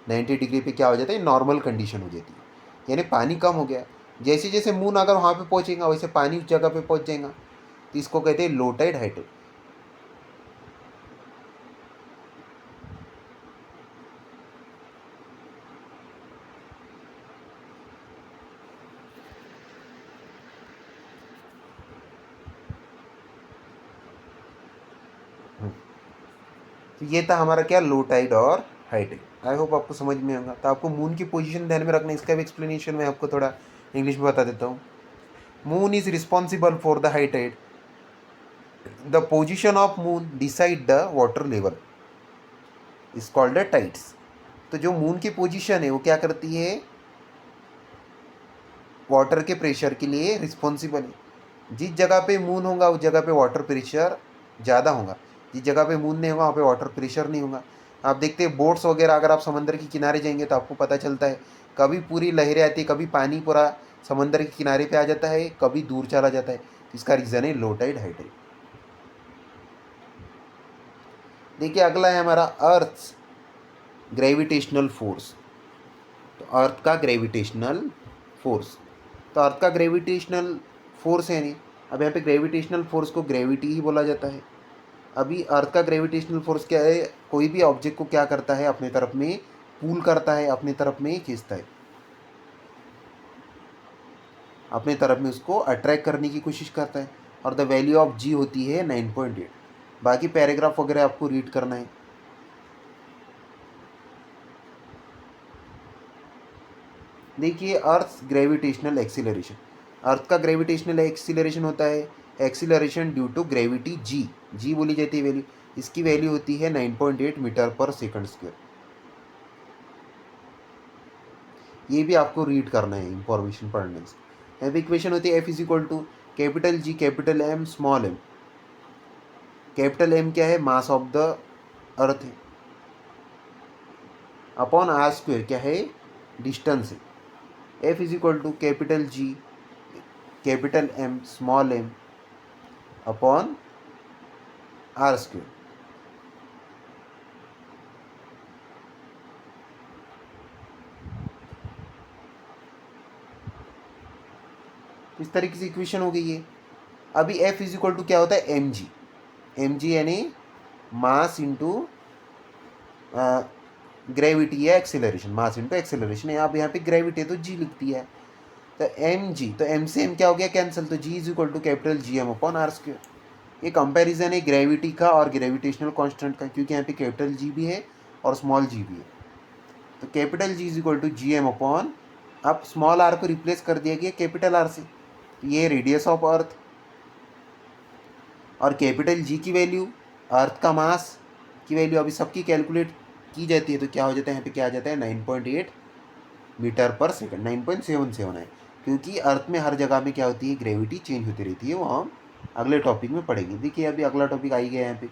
90 डिग्री पे क्या हो जाता है, नॉर्मल कंडीशन हो जाती है, यानी पानी कम हो गया। जैसे जैसे मून अगर वहाँ पे पहुँचेगा वैसे पानी उस जगह पे पहुँच जाएगा, तो इसको कहते हैं लो टाइड हाई टाइड। तो ये था हमारा क्या, लो टाइड और हाई टाइड। आई होप आपको समझ में होगा। तो आपको मून की पोजीशन ध्यान में रखना है, इसका भी एक्सप्लेनेशन मैं आपको थोड़ा इंग्लिश में बता देता हूँ। Moon is responsible for the high tide, the position of moon decide the water level is called the tides. तो जो मून की पोजीशन है वो क्या करती है, वाटर के प्रेशर के लिए रिस्पॉन्सिबल है। जिस जगह पे मून होगा उस जगह पे वाटर प्रेशर ज़्यादा होगा, जिस जगह पे मून नहीं होगा वहाँ पे वाटर प्रेशर नहीं होगा। आप देखते हैं बोट्स वगैरह, अगर आप समंदर के किनारे जाएंगे तो आपको पता चलता है, कभी पूरी लहरें आती है, कभी पानी पूरा समंदर के किनारे पे आ जाता है, कभी दूर चला जाता है। इसका रीज़न है लो टाइड हाई टाइड। देखिए अगला है हमारा अर्थ ग्रेविटेशनल फोर्स। तो अर्थ का ग्रेविटेशनल फोर्स, तो अर्थ का ग्रेविटेशनल फोर्स है नहीं, अब यहाँ पे ग्रेविटेशनल फोर्स को ग्रेविटी ही बोला जाता है। अभी अर्थ का ग्रेविटेशनल फोर्स क्या है, कोई भी ऑब्जेक्ट को क्या करता है, अपने तरफ में पुल करता है, अपने तरफ में खींचता है। अपने तरफ में उसको अट्रैक्ट करने की कोशिश करता है, और द वैल्यू ऑफ जी होती है 9.8। बाकी पैराग्राफ वगैरह आपको रीड करना है। देखिए, अर्थ ग्रेविटेशनल एक्सीलरेशन, अर्थ का ग्रेविटेशनल एक्सीलरेशन होता है acceleration due to gravity G, जी बोली जाती है वैल्यू, इसकी वैल्यू होती है 9.8 मीटर पर सेकंड स्क्वायर। ये भी आपको रीड करना है इंफॉर्मेशन पढ़ने से। यहाँ पे इक्वेशन होती है F is equal to capital G capital M small M. Capital M क्या है, मास ऑफ द अर्थ है, अपॉन आर स्क्वायर क्या है, डिस्टेंस है। F is equal to capital G capital M small M upon R square. इस तरीके से equation हो गई है। अभी एफ इज इक्वल टू क्या होता है, एम जी, एम जी यानी मास इंटू ग्रेविटी या एक्सेलरेशन, मास इंटू एक्सेलरेशन है। आप यहाँ पे ग्रेविटी है तो जी लिखती है, तो एम जी, तो एम से एम क्या हो गया कैंसिल, तो G is equal to capital G M upon R square. ये कंपैरिजन है ग्रेविटी का और ग्रेविटेशनल कांस्टेंट का, क्योंकि यहाँ पे कैपिटल जी भी है और स्मॉल जी भी है। तो capital G is equal to G M upon, अब स्मॉल आर को रिप्लेस कर दिया गया कैपिटल आर से, तो ये रेडियस ऑफ अर्थ, और कैपिटल जी की वैल्यू, अर्थ का मास की वैल्यू अभी सबकी कैलकुलेट की जाती है, तो क्या हो जाता है, यहाँ पे क्या आ जाता है 9.8 मीटर पर सेकंड, 9.77 है, क्योंकि अर्थ में हर जगह में क्या होती है, ग्रेविटी चेंज होती रहती है। वो हम अगले टॉपिक में पढ़ेंगे। देखिए अभी अगला टॉपिक आई गया यहाँ पे,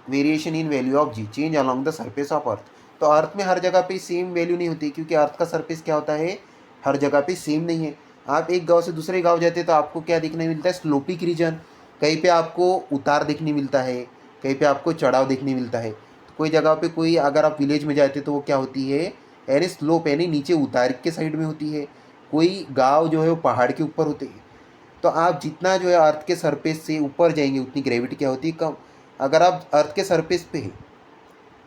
variation in value of G, change along the surface of earth. तो अर्थ में हर जगह पे सेम वैल्यू नहीं होती, क्योंकि अर्थ का सरफेस क्या होता है, हर जगह पे सेम नहीं है। आप एक गांव से दूसरे गांव जाते हैं तो आपको क्या देखने मिलता है, स्लोपिक रीजन, कहीं पे आपको उतार देखने मिलता है, कहीं पे आपको चढ़ाव देखने मिलता है। तो कोई जगह पे कोई, अगर आप विलेज में जाते तो वो क्या होती है, यानी स्लोप यानी नीचे उतार के साइड में होती है। कोई गाँव जो है वो पहाड़ के ऊपर होते हैं। तो आप जितना जो है अर्थ के सरफेस से ऊपर जाएंगे उतनी ग्रेविटी क्या होती है, कम। अगर आप अर्थ के सरफेस पे है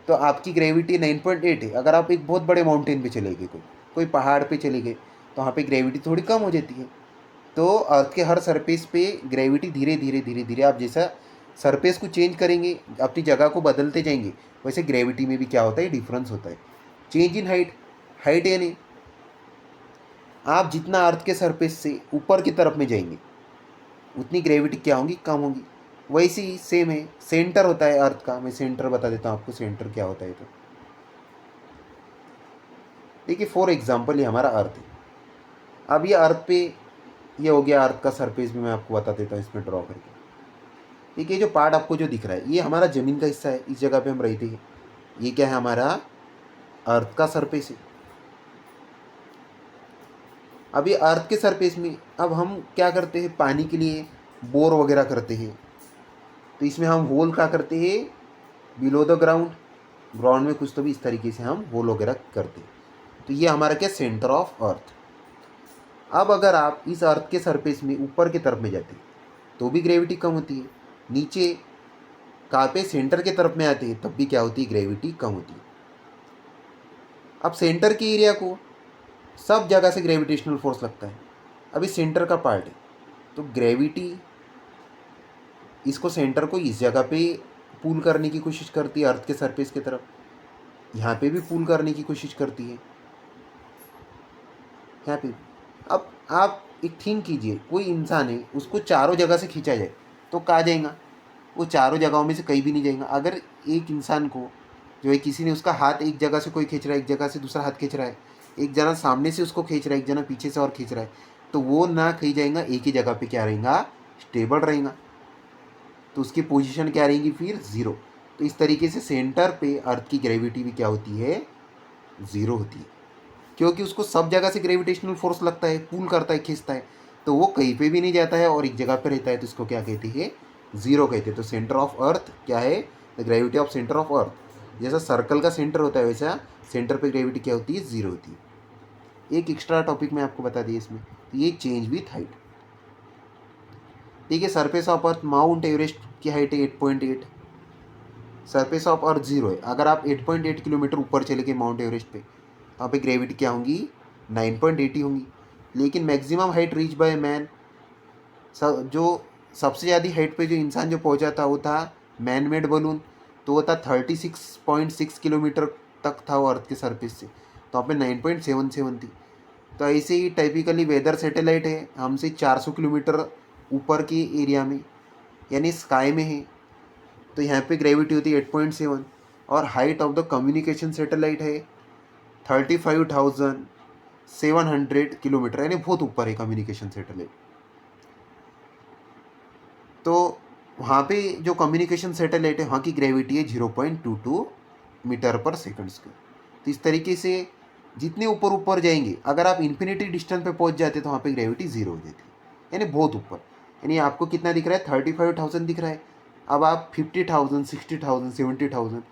तो आपकी ग्रेविटी 9.8 है। अगर आप एक बहुत बड़े माउंटेन पे चले गए, कोई पहाड़ पे चले गए, तो वहाँ पे ग्रेविटी थोड़ी कम हो जाती है। तो अर्थ के हर सरफेस पे ग्रेविटी धीरे धीरे धीरे धीरे, आप जैसा सरफेस को चेंज करेंगे, अपनी जगह को बदलते जाएंगे, वैसे ग्रेविटी में भी क्या होता है, डिफरेंस होता है। चेंज इन हाइट, हाइट यानी आप जितना अर्थ के सरफेस से ऊपर की तरफ में जाएंगे उतनी ग्रेविटी क्या होगी, कम होगी। वैसे ही सेम है, सेंटर होता है अर्थ का, मैं सेंटर बता देता हूँ आपको, सेंटर क्या होता है। तो देखिए फॉर एग्जांपल ये हमारा अर्थ है। अब ये अर्थ पे, ये हो गया अर्थ का सरफेस भी मैं आपको बता देता हूँ इसमें ड्रॉ करके। देखिए जो पार्ट आपको जो दिख रहा है ये हमारा ज़मीन का हिस्सा है, इस जगह पे हम रहते हैं। ये क्या है, हमारा अर्थ का सरफेस है। अब ये अर्थ के सरफेस में अब हम क्या करते हैं, पानी के लिए बोर वगैरह करते हैं, तो इसमें हम होल क्या करते हैं, बिलो द ग्राउंड, ग्राउंड में कुछ तो भी इस तरीके से हम होल वगैरह करते हैं। तो ये हमारा क्या, सेंटर ऑफ अर्थ। अब अगर आप इस अर्थ के सरफेस में ऊपर की तरफ में जाते हैं तो भी ग्रेविटी कम होती है, नीचे कहाँ पे, सेंटर के तरफ में आते हैं तब भी क्या होती है, ग्रेविटी कम होती है। अब सेंटर के एरिया को सब जगह से ग्रेविटेशनल फोर्स लगता है। अभी सेंटर का पार्ट है तो ग्रेविटी इसको, सेंटर को इस जगह पे पुल करने की कोशिश करती है अर्थ के सरफेस की तरफ, यहाँ पे भी पुल करने की कोशिश करती है, यहाँ पे। अब आप एक थिंक कीजिए, कोई इंसान है, उसको चारों जगह से खींचा जाए तो कहाँ जाएगा, वो चारों जगहों में से कहीं भी नहीं जाएगा। अगर एक इंसान को जो है, किसी ने उसका हाथ एक जगह से कोई खींच रहा है, एक जगह से दूसरा हाथ खींच रहा है, एक जना सामने से उसको खींच रहा है, एक जना पीछे से और खींच रहा है, तो वो ना कहीं जाएगा, एक ही जगह पे क्या रहेगा, स्टेबल रहेगा। तो उसकी पोजीशन क्या रहेगी फिर, ज़ीरो। तो इस तरीके से सेंटर पे अर्थ की ग्रेविटी भी क्या होती है, ज़ीरो होती है, क्योंकि उसको सब जगह से ग्रेविटेशनल फोर्स लगता है, पुल करता है, खींचता है, तो वो कहीं पे भी नहीं जाता है और एक जगह पे रहता है, तो इसको क्या कहते हैं, ज़ीरो कहते हैं। तो सेंटर ऑफ अर्थ क्या है, the gravity of centre of earth. जैसा सर्कल का सेंटर होता है वैसा सेंटर पे ग्रेविटी क्या होती है, ज़ीरो होती है। एक एक्स्ट्रा टॉपिक मैं आपको बता दिया इसमें, तो ये चेंज विथ हाइट। देखिए surface of earth, mount Everest की हाइट है 8.8, सरफेस ऑफ अर्थ 0 है। अगर आप 8.8 किलोमीटर ऊपर चले गए माउंट एवरेस्ट पे, वहाँ पे ग्रेविटी क्या होंगी, 9.80 होंगी। लेकिन maximum height reach by man, जो सबसे ज़्यादा हाइट पे जो इंसान जो पहुंचा था वो था मैन मेड बलून। तो वो था 36.6 किलोमीटर तक था वो अर्थ के सरफेस से, तो वहाँ पे 9.77 थी। तो ऐसे ही टाइपिकली वेदर सैटेलाइट है हमसे 400 किलोमीटर ऊपर के एरिया में यानी स्काई में है, तो यहाँ पे ग्रेविटी होती है 8.7। और height of the communication satellite है 35,700 किलोमीटर, यानी बहुत ऊपर है कम्युनिकेशन सैटेलाइट। तो वहाँ पे जो कम्युनिकेशन सैटेलाइट है वहाँ की ग्रेविटी है 0.22 मीटर पर सेकंड स्क्वायर। तो इस तरीके से जितने ऊपर ऊपर जाएंगे, अगर आप इन्फिनिटी डिस्टेंस पे पहुँच जाते तो वहाँ पे ग्रेविटी ज़ीरो हो जाती है, यानी बहुत ऊपर। यानी आपको कितना दिख रहा है, 35,000 दिख रहा है। अब आप 50,000, 60,000, 70,000,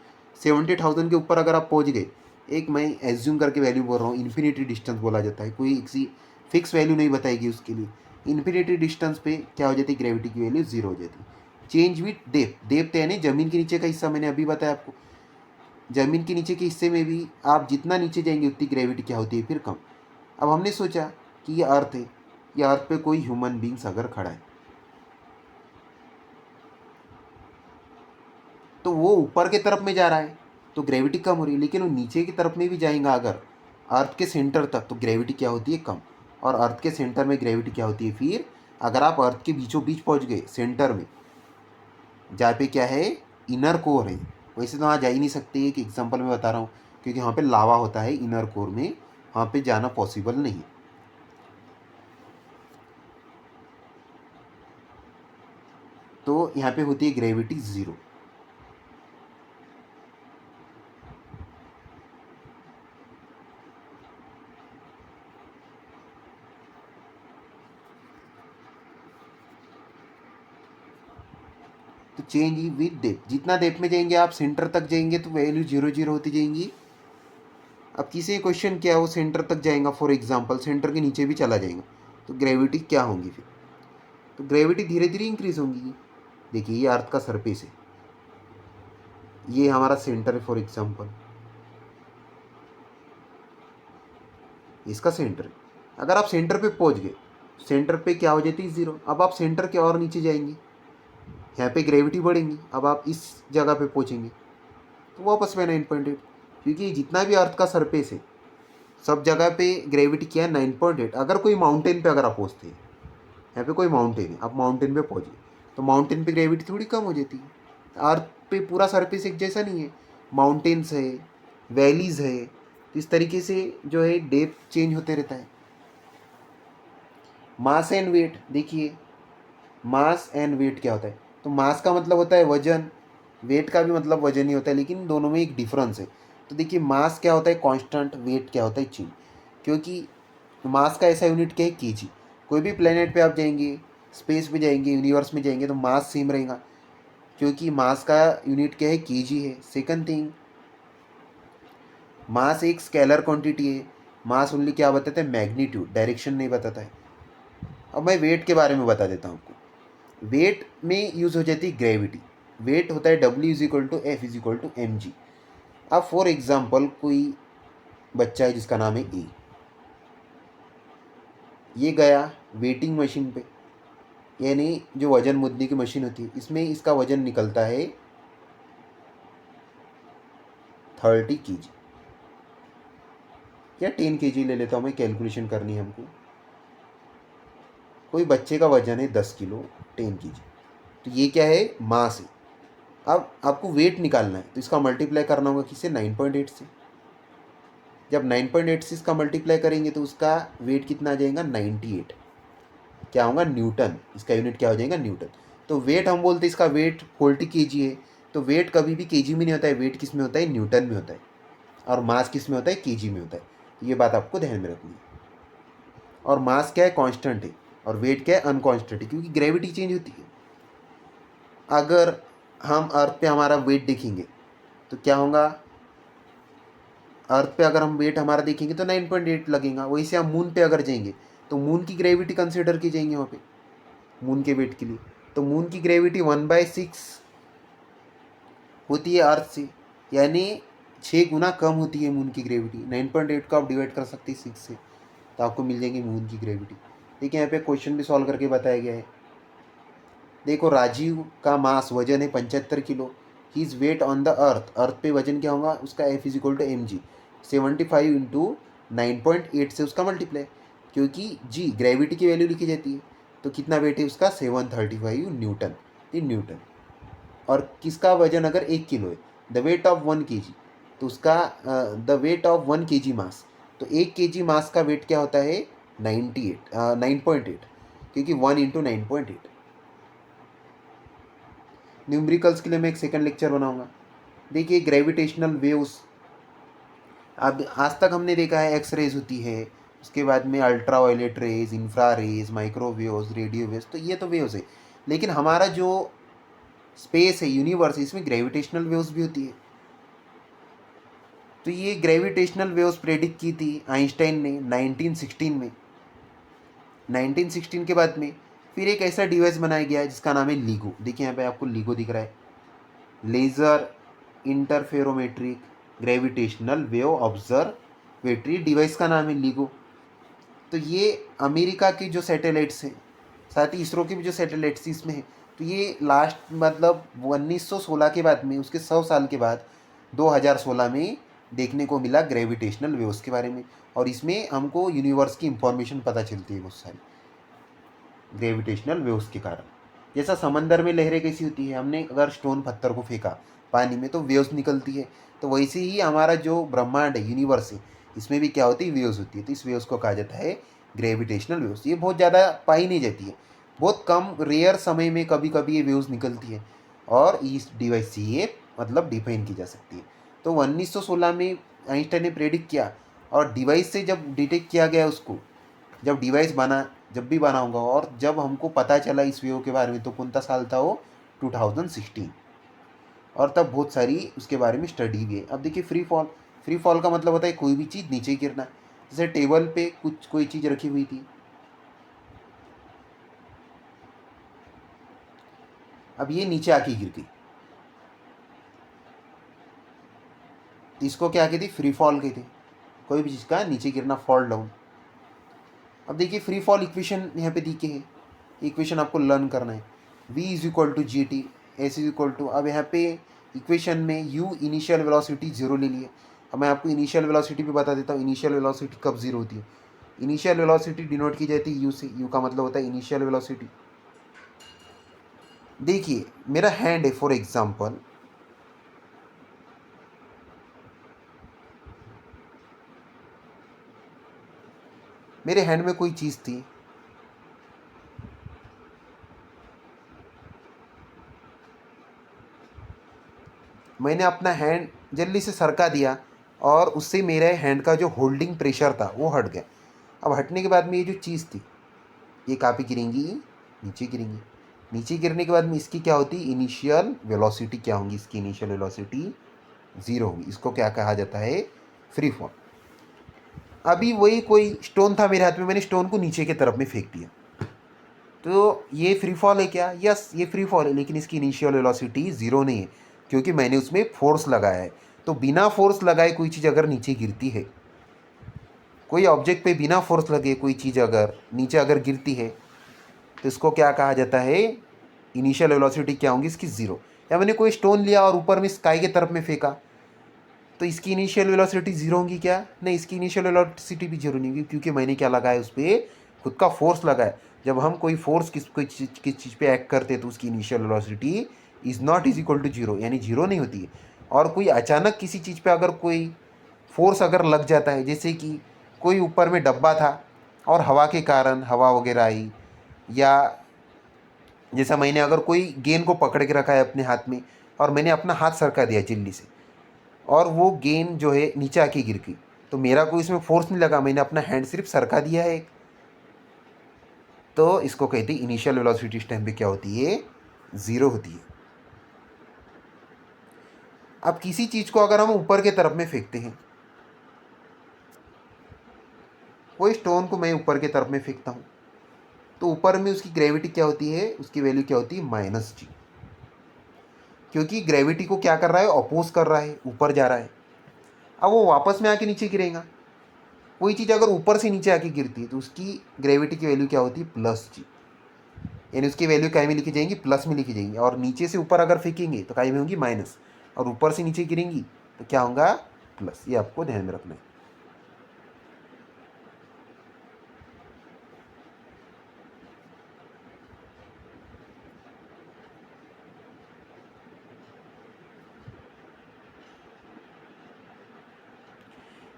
70,000 के ऊपर अगर आप पहुँच गए, एक मैं एज्यूम करके वैल्यू बोल रहा हूँ, इन्फिनिटी डिस्टेंस बोला जाता है, कोई किसी फिक्स वैल्यू नहीं बताएगी उसके लिए। इन्फिनिटी डिस्टेंस पे क्या हो जाती है, ग्रेविटी की वैल्यू ज़ीरो हो जाती है। चेंज विथ डेप्थ, डेप्थ यानी ज़मीन के नीचे का हिस्सा, मैंने अभी बताया आपको। ज़मीन के नीचे के हिस्से में भी आप जितना नीचे जाएंगे उतनी ग्रेविटी क्या होती है, फिर कम। अब हमने सोचा कि ये अर्थ है, ये अर्थ पे कोई ह्यूमन बींग्स अगर खड़ा है तो वो ऊपर के तरफ में जा रहा है तो ग्रेविटी कम हो रही है, लेकिन वो नीचे की तरफ में भी जाएगा अगर अर्थ के सेंटर तक, तो ग्रेविटी क्या होती है, कम। और अर्थ के सेंटर में ग्रेविटी क्या होती है, फिर अगर आप अर्थ के बीचों बीच पहुंच गए सेंटर में, जहाँ पे क्या है, इनर कोर है। वैसे तो वहाँ जा ही नहीं सकते, एक एग्जांपल मैं बता रहा हूँ, क्योंकि वहाँ पे लावा होता है इनर कोर में, वहाँ पे जाना पॉसिबल नहीं। तो यहाँ पे होती है ग्रेविटी ज़ीरो। तो चेंज विद डेप्थ, जितना डेप्थ में जाएंगे आप सेंटर तक जाएंगे तो वैल्यू 0 0 होती जाएंगी। अब किसी क्वेश्चन क्या, वो सेंटर तक जाएगा, फॉर एग्जांपल सेंटर के नीचे भी चला जाएगा, तो ग्रेविटी क्या होंगी फिर, तो ग्रेविटी धीरे धीरे इंक्रीज होंगी। देखिए ये अर्थ का सरफेस है, ये हमारा सेंटर है, फॉर एग्जांपल इसका सेंटर है। अगर आप सेंटर पे पहुंच गए, सेंटर पे क्या हो जाती है, ज़ीरो। अब आप सेंटर के और नीचे जाएंगे, यहाँ पे ग्रेविटी बढ़ेंगी। अब आप इस जगह पे पहुंचेंगे तो वापस में 9.8, क्योंकि जितना भी अर्थ का सरफेस है सब जगह पे ग्रेविटी क्या है, 9.8। अगर कोई माउंटेन पे अगर आप पहुँचते हैं, यहाँ पे कोई माउंटेन है, आप माउंटेन पे पहुँचे तो माउंटेन पे ग्रेविटी थोड़ी कम हो जाती है। अर्थ पे पूरा सरफेस एक जैसा नहीं है, माउंटेन्स है, वैलीज़ है, तो इस तरीके से जो है डेप्थ चेंज होते रहता है। मास एंड वेट, देखिए मास एंड वेट क्या होता है, तो मास का मतलब होता है वजन, वेट का भी मतलब वजन ही होता है, लेकिन दोनों में एक डिफरेंस है। तो देखिए मास क्या होता है कांस्टेंट, वेट क्या होता है चेंज। क्योंकि मास का ऐसा यूनिट क्या है, केजी। कोई भी प्लेनेट पे आप जाएंगे, स्पेस में जाएंगे, यूनिवर्स में जाएंगे तो मास सेम रहेगा, क्योंकि मास का यूनिट क्या है, केजी है। सेकंड थिंग, मास एक स्केलर क्वांटिटी है। मास ओनली क्या बताता है, मैग्नीट्यूड, डायरेक्शन नहीं बताता है। अब मैं वेट के बारे में बता देता हूँ आपको। वेट में यूज़ हो जाती है ग्रेविटी। वेट होता है W = F = mg। अब फॉर एग्जांपल कोई बच्चा है जिसका नाम है ए, ये गया वेटिंग मशीन पे, यानी जो वजन मुद्दे की मशीन होती है, इसमें इसका वजन निकलता है 30 kg या 10 kg ले लेता हूँ मैं, कैलकुलेशन करनी है हमको। कोई बच्चे का वजन है 10 किलो, 10 kg, तो ये क्या है, मास है। अब आपको वेट निकालना है तो इसका मल्टीप्लाई करना होगा किससे, 9.8 से। जब 9.8 से इसका मल्टीप्लाई करेंगे तो उसका वेट कितना आ जाएगा, 98। क्या होगा, न्यूटन। इसका यूनिट क्या हो जाएगा, न्यूटन। तो वेट हम बोलते हैं इसका वेट 40 kg है, तो वेट कभी भी केजी में नहीं होता है, वेट किस में होता है, न्यूटन में होता है। और मास किस में होता है, केजी में होता है। तो ये बात आपको ध्यान में रखनी है। और मास क्या है, कांस्टेंट है, और वेट क्या है, अनकांस्टेंट है, क्योंकि ग्रेविटी चेंज होती है। अगर हम अर्थ पे हमारा वेट देखेंगे तो क्या होगा, अर्थ पे अगर हम वेट हमारा देखेंगे तो 9.8 लगेगा। वहीं से हम मून पे अगर जाएंगे तो मून की ग्रेविटी कंसिडर की जाएंगे वहाँ पे, मून के वेट के लिए। तो मून की ग्रेविटी 1/6 होती है अर्थ से, यानी 6 गुना कम होती है मून की ग्रेविटी। 9.8 को आप डिवाइड कर सकते हैं 6 से, तो आपको मिल जाएगी मून की ग्रेविटी। देखिए यहाँ पे क्वेश्चन भी सॉल्व करके बताया गया है। देखो राजीव का मास वजन है 75 kilo, his weight on the earth, earth पे वजन क्या होगा उसका, F is equal to M G, 75 into 9.8 से उसका मल्टीप्लाई, क्योंकि जी ग्रेविटी की वैल्यू लिखी जाती है, तो कितना वेट है उसका 735 न्यूटन, इन न्यूटन। और किसका वजन अगर 1 किलो है, द वेट ऑफ 1 kg, तो उसका द वेट ऑफ 1 kg मास, तो 1 kg मास का वेट क्या होता है 9.8, क्योंकि 1 इंटू 9.8। न्यूमरिकल्स के लिए मैं एक सेकंड लेक्चर बनाऊंगा। देखिए ग्रेविटेशनल वेव्स, अब आज तक हमने देखा है एक्स रेज होती है, उसके बाद में ultraviolet rays, infra rays, microwaves, radio waves, तो ये तो वेव्स है। लेकिन हमारा जो स्पेस है, यूनिवर्स है, इसमें ग्रेविटेशनल वेव्स भी होती है। तो ये ग्रेविटेशनल वेव्स प्रेडिक्ट की थी आइंस्टाइन ने 1916 में। 1916 के बाद में फिर एक ऐसा डिवाइस बनाया गया है जिसका नाम है लीगो। देखिए यहाँ पे आपको लीगो दिख रहा है, laser interferometric gravitational wave observatory device का नाम है लीगो। तो ये अमेरिका की जो सैटेलाइट्स हैं, साथ ही इसरो की भी जो सैटेलाइट्स इसमें है, तो ये लास्ट मतलब 1916 के बाद में, उसके 100 साल के बाद 2016 में देखने को मिला ग्रेविटेशनल वेव्स के बारे में। और इसमें हमको यूनिवर्स की इंफॉर्मेशन पता चलती है बहुत सारी ग्रेविटेशनल वेव्स के कारण। जैसा समंदर में लहरें कैसी होती है, हमने अगर स्टोन पत्थर को फेंका पानी में तो वेव्स निकलती है, तो वैसे ही हमारा जो ब्रह्मांड है, यूनिवर्स है, इसमें भी क्या होती है, वेव्स होती है। तो इस वेव्स को कहा जाता है ग्रेविटेशनल वेव्स। ये बहुत ज़्यादा पाई नहीं जाती है, बहुत कम रेयर समय में कभी कभी ये वेव्स निकलती है, और इस डिवाइस से ये मतलब डिफाइन की जा सकती है। तो 1916 में आइंस्टाइन ने प्रेडिक्ट किया, और डिवाइस से जब डिटेक्ट किया गया उसको, जब डिवाइस बना, जब भी बना होगा, और जब हमको पता चला इस वेव के बारे में, तो कौन सा साल था वो, 2016। और तब बहुत सारी उसके बारे में स्टडी भी है। अब देखिए फ्री फॉल, फ्री फॉल का मतलब होता है कोई भी चीज़ नीचे गिरना। जैसे टेबल पे कुछ कोई चीज़ रखी हुई थी, अब ये नीचे आके गिर गई, तो इसको क्या कहते, फ्री फॉल कहते, कोई भी चीज़ का नीचे गिरना, फॉल डाउन। अब देखिए फ्री फॉल इक्वेशन यहाँ पे दी के है, इक्वेशन आपको लर्न करना है। v is equal to G T, S is equal to, अब यहाँ पे इक्वेशन में u इनिशियल वेलोसिटी जीरो ले लिए। अब मैं आपको इनिशियल वेलोसिटी भी बता देता हूँ, इनिशियल वेलोसिटी कब जीरो होती है। इनिशियल वेलोसिटी डिनोट की जाती है u से, u का मतलब होता है इनिशियल वेलोसिटी। देखिए मेरा हैंड है फॉर एग्जाम्पल, मेरे हैंड में कोई चीज़ थी, मैंने अपना हैंड जल्दी से सरका दिया, और उससे मेरे हैंड का जो होल्डिंग प्रेशर था वो हट गया। अब हटने के बाद में ये जो चीज़ थी, ये कहाँ पे गिरेंगी, नीचे गिरेंगी। नीचे गिरने के बाद में इसकी क्या होती, इनिशियल वेलोसिटी क्या होगी, इसकी इनिशियल वेलोसिटी ज़ीरो होगी। इसको क्या कहा जाता है, फ्री फॉल। अभी वही कोई स्टोन था मेरे हाथ में, मैंने स्टोन को नीचे की तरफ में फेंक दिया, तो ये फ्री फॉल है क्या, यस ये फ्री फॉल है, लेकिन इसकी इनिशियल वेलोसिटी ज़ीरो नहीं है, क्योंकि मैंने उसमें फोर्स लगाया है। तो बिना फोर्स लगाए कोई चीज़ अगर नीचे गिरती है, कोई ऑब्जेक्ट पे बिना फोर्स लगे कोई चीज़ अगर नीचे अगर गिरती है, तो इसको क्या कहा जाता है, इनिशियल वेलोसिटी क्या होगी इसकी, ज़ीरो। या मैंने कोई स्टोन लिया और ऊपर में स्काई की तरफ में फेंका, तो इसकी इनिशियल वेलोसिटी ज़ीरो होगी क्या, नहीं, इसकी इनिशियल वेलोसिटी भी जीरो नहीं होगी, क्योंकि मैंने क्या लगाया उस पर, खुद का फोर्स लगाया। जब हम कोई फोर्स किस चीज़ पे एक्ट करते हैं, तो उसकी initial velocity is not is equal to zero, यानी जीरो नहीं होती है। और कोई अचानक किसी चीज़ पे अगर कोई फोर्स अगर लग जाता है, जैसे कि कोई ऊपर में डब्बा था और हवा के कारण हवा वगैरह आई, या जैसा मैंने अगर कोई गेंद को पकड़ के रखा है अपने हाथ में, और मैंने अपना हाथ सरका दिया चिल्ली से, और वो गेंद जो है नीचे आके गिर गई, तो मेरा कोई इसमें फोर्स नहीं लगा, मैंने अपना हैंड सिर्फ सरका दिया है, तो इसको कहते हैं इनिशियल वेलोसिटी इस टाइम पे क्या होती है, ज़ीरो होती है। अब किसी चीज़ को अगर हम ऊपर के तरफ में फेंकते हैं, कोई स्टोन को मैं ऊपर के तरफ में फेंकता हूँ, तो ऊपर में उसकी ग्रेविटी क्या होती है, उसकी वैल्यू क्या होती है, -g, क्योंकि ग्रेविटी को क्या कर रहा है, अपोज कर रहा है, ऊपर जा रहा है। अब वो वापस में आके नीचे गिरेगा, कोई चीज़ अगर ऊपर से नीचे आके गिरती है तो उसकी ग्रेविटी की वैल्यू क्या होती है, प्लस जी, यानी उसकी वैल्यू काय में लिखी जाएंगी, प्लस में लिखी जाएंगी। और नीचे से ऊपर अगर फेंकेंगे तो काय में होंगी माइनस, और ऊपर से नीचे गिरेंगी तो क्या होगा, प्लस। ये आपको ध्यान में रखना है।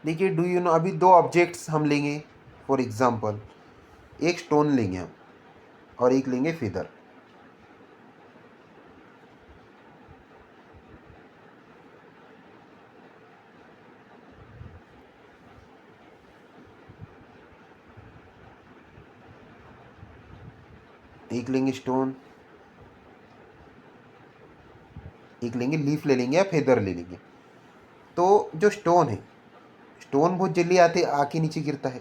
देखिए डू यू नो, अभी दो ऑब्जेक्ट्स हम लेंगे फॉर एग्जांपल, एक स्टोन लेंगे हम और एक लेंगे फेदर। एक लेंगे स्टोन, एक लेंगे लीफ ले लेंगे या फेदर ले लेंगे। तो जो स्टोन है, स्टोन बहुत जल्दी आते आके नीचे गिरता है,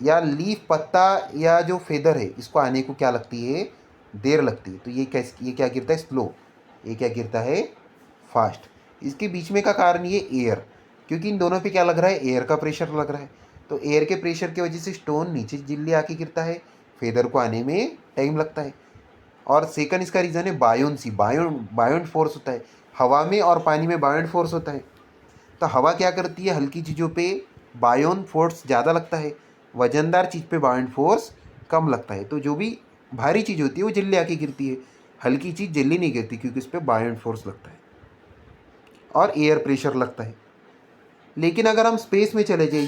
या लीफ पत्ता या जो फेदर है इसको आने को क्या लगती है, देर लगती है। तो ये क्या गिरता है, स्लो। ये क्या गिरता है, फास्ट। इसके बीच में का कारण ये एयर, क्योंकि इन दोनों पे क्या लग रहा है, एयर का प्रेशर लग रहा है। तो एयर के प्रेशर की वजह से स्टोन नीचे जल्दी आके गिरता है, फेदर को आने में टाइम लगता है। और सेकंड इसका रीज़न है बायोन्सी, बायोंट फोर्स होता है। हवा में और पानी में बायोंट फोर्स होता है। तो हवा क्या करती है, हल्की चीज़ों पे बायोन फोर्स ज़्यादा लगता है, वजनदार चीज़ पे बायोन फोर्स कम लगता है। तो जो भी भारी चीज़ होती है वो जल्दी आके गिरती है, हल्की चीज़ जल्दी नहीं गिरती क्योंकि उस पर बायोन फोर्स लगता है और एयर प्रेशर लगता है। लेकिन अगर हम स्पेस में चले जाए,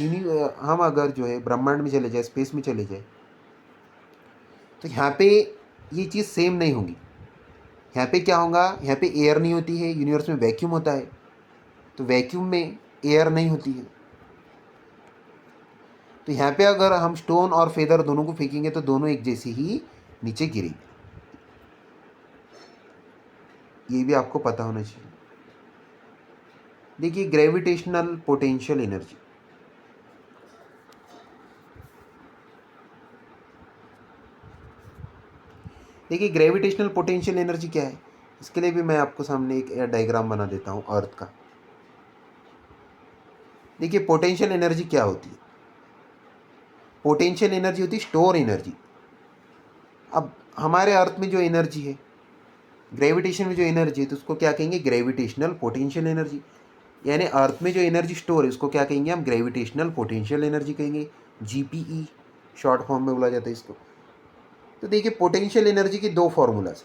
हम अगर जो है ब्रह्मांड में चले जाए, स्पेस में चले जाए, तो यहाँ पे ये चीज़ सेम नहीं होगी। यहाँ पे क्या होगा, यहाँ पे एयर नहीं होती है, यूनिवर्स में वैक्यूम होता है। तो वैक्यूम में एयर नहीं होती है। तो यहाँ पे अगर हम स्टोन और फेदर दोनों को फेंकेंगे तो दोनों एक जैसे ही नीचे गिरेंगे। ये भी आपको पता होना चाहिए। देखिए ग्रेविटेशनल पोटेंशियल एनर्जी, देखिए ग्रेविटेशनल पोटेंशियल एनर्जी क्या है, इसके लिए भी मैं आपको सामने एक डायग्राम बना देता हूँ अर्थ का। देखिए पोटेंशियल एनर्जी क्या होती है, पोटेंशियल एनर्जी होती है स्टोर एनर्जी। अब हमारे अर्थ में जो एनर्जी है, ग्रेविटेशन में जो एनर्जी है, तो उसको क्या कहेंगे, ग्रेविटेशनल पोटेंशियल एनर्जी। यानी अर्थ में जो एनर्जी स्टोर है उसको क्या कहेंगे हम, ग्रेविटेशनल पोटेंशियल एनर्जी कहेंगे, जीपीई शॉर्ट फॉर्म में बोला जाता है इसको। तो देखिए पोटेंशियल एनर्जी के दो फॉर्मूलाज,